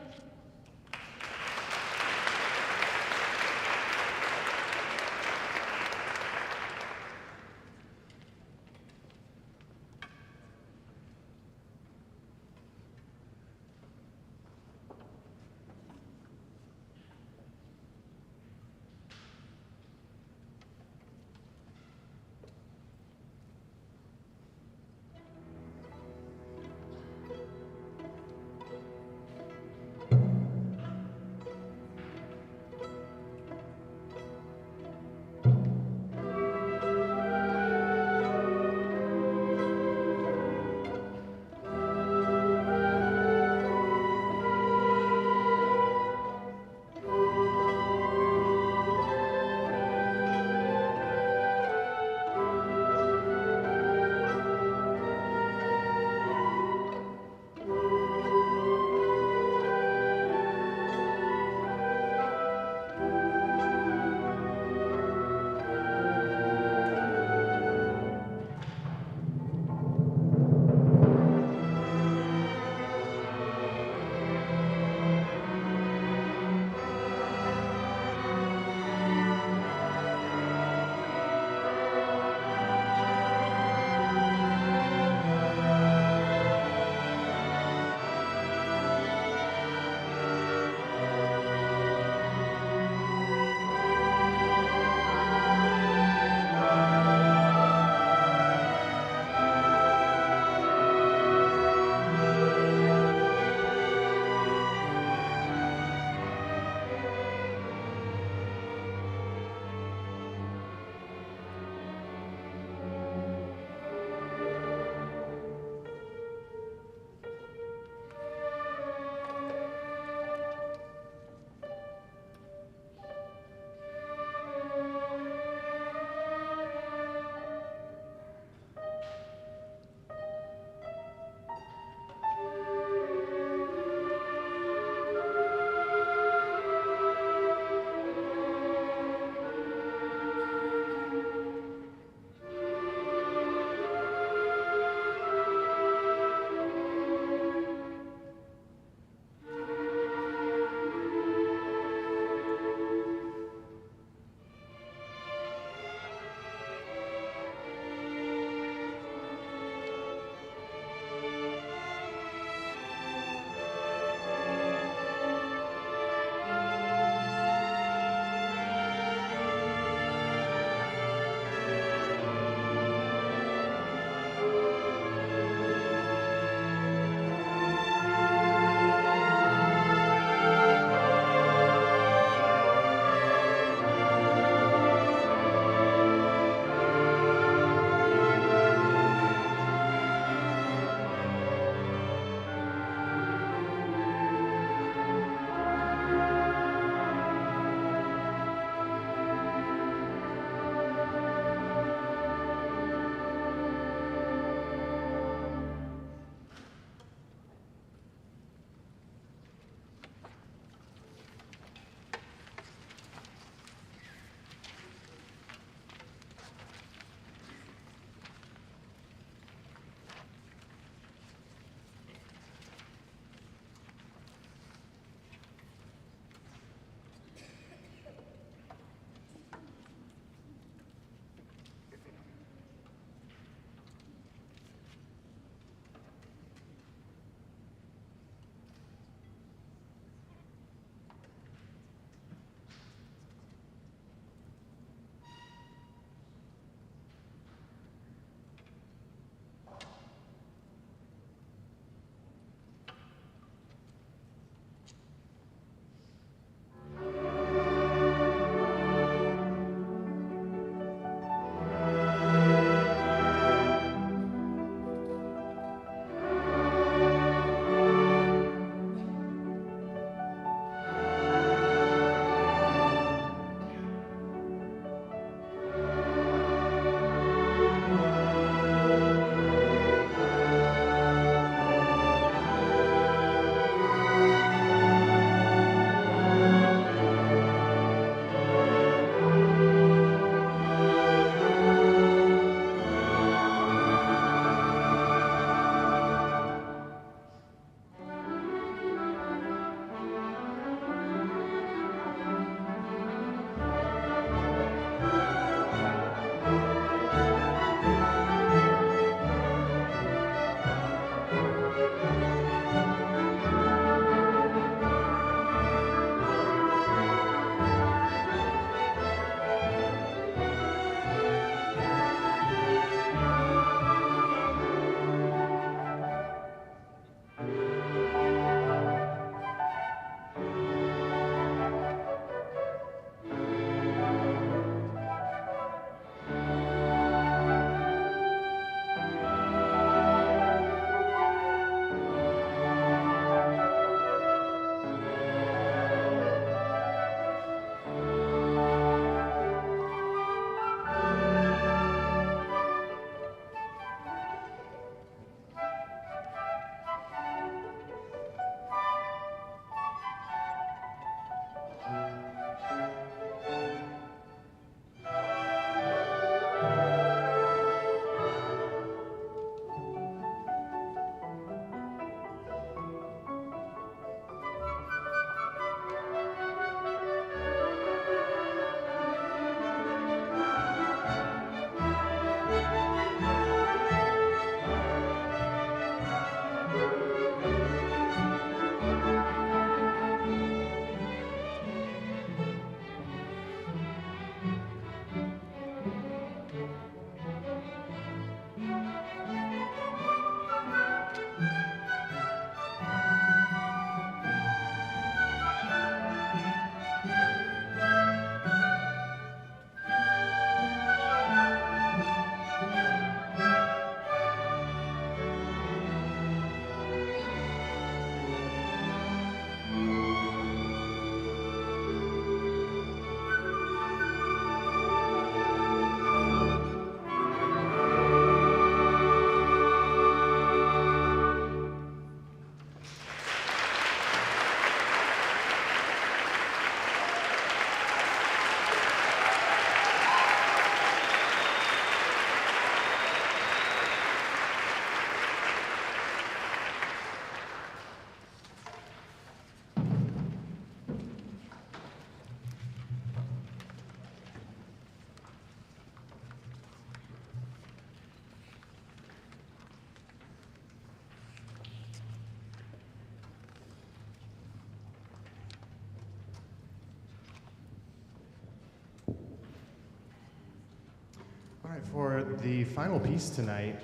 For the final piece tonight,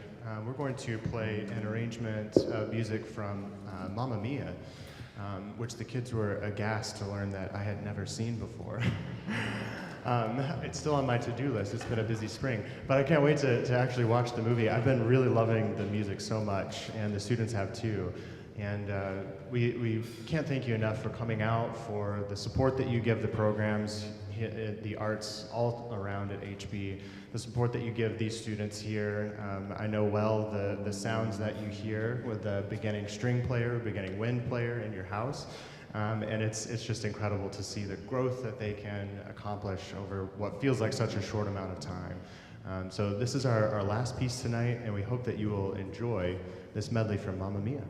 we're going to play an arrangement of music from Mamma Mia, which the kids were aghast to learn that I had never seen before. It's still on my to-do list. It's been a busy spring, but I can't wait to actually watch the movie. I've been really loving the music so much, and the students have too. And we can't thank you enough for coming out, for the support that you give the programs, the arts all around at HB, the support that you give these students here. I know well the sounds that you hear with the beginning string player, beginning wind player in your house. And it's just incredible to see the growth that they can accomplish over what feels like such a short amount of time. So this is our last piece tonight, and we hope that you will enjoy this medley from Mamma Mia.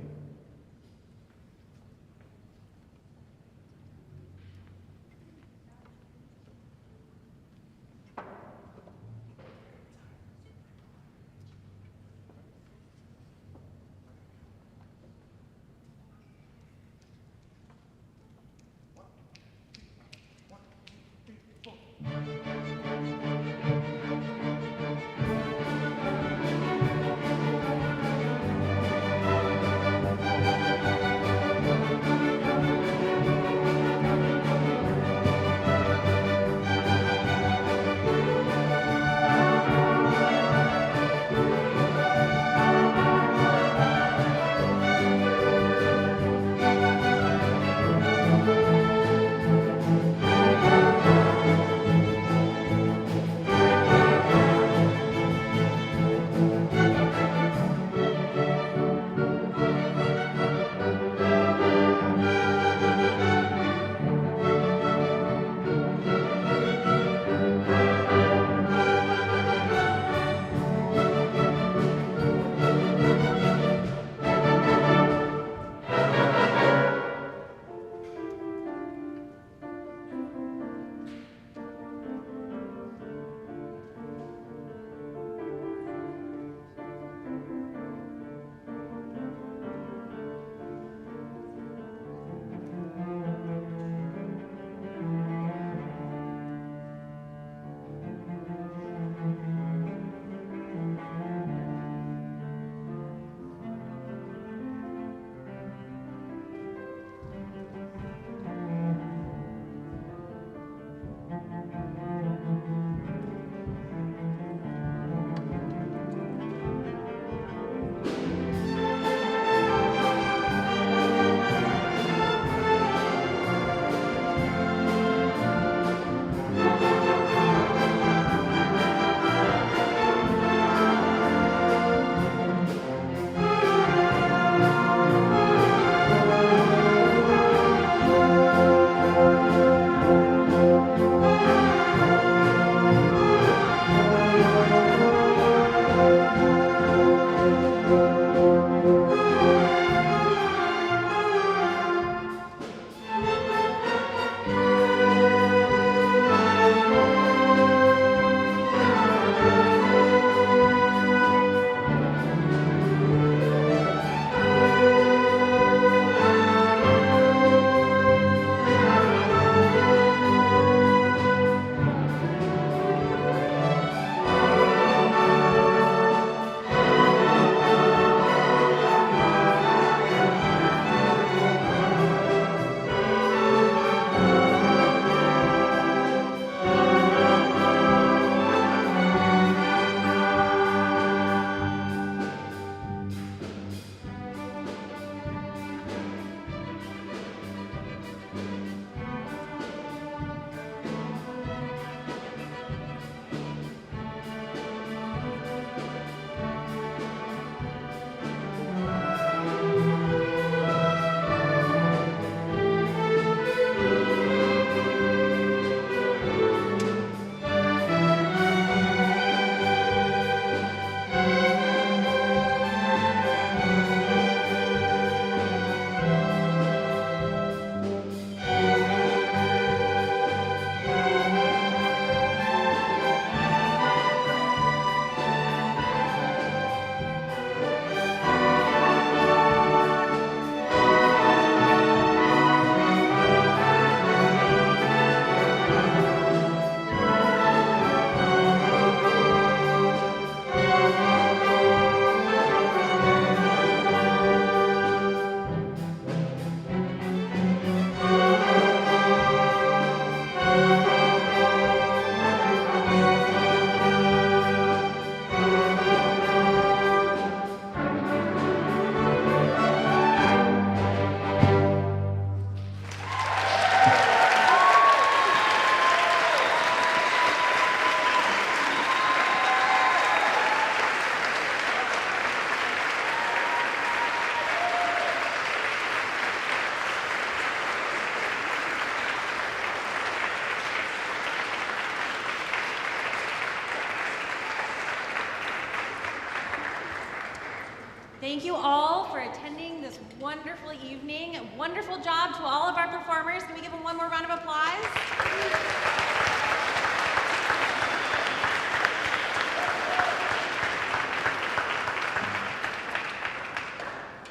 thank you all for attending this wonderful evening. Wonderful job to all of our performers. Can we give them one more round of applause?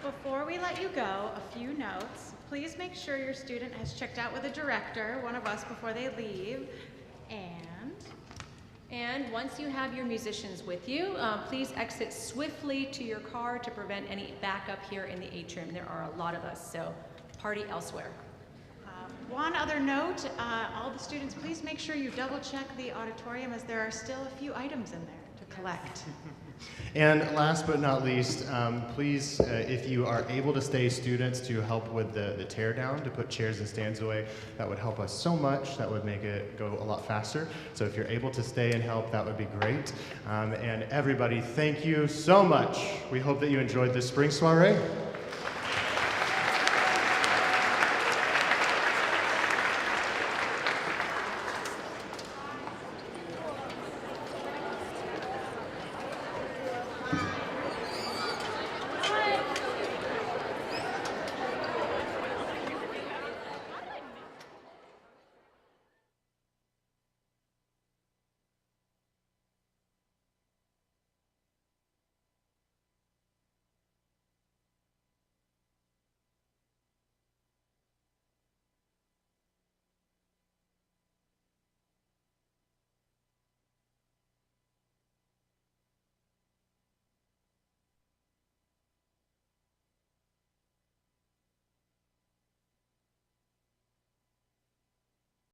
Before we let you go, a few notes. Please make sure your student has checked out with a director, one of us, before they leave. And once you have your musicians with you, please exit swiftly to your car to prevent any backup here in the atrium. There are a lot of us, so party elsewhere. One other note, all the students, please make sure you double check the auditorium as there are still a few items in there to collect. And last but not least, please, if you are able to stay students to help with the tear down, to put chairs and stands away, that would help us so much. That would make it go a lot faster. So if you're able to stay and help, that would be great. And everybody, thank you so much. We hope that you enjoyed this spring soiree.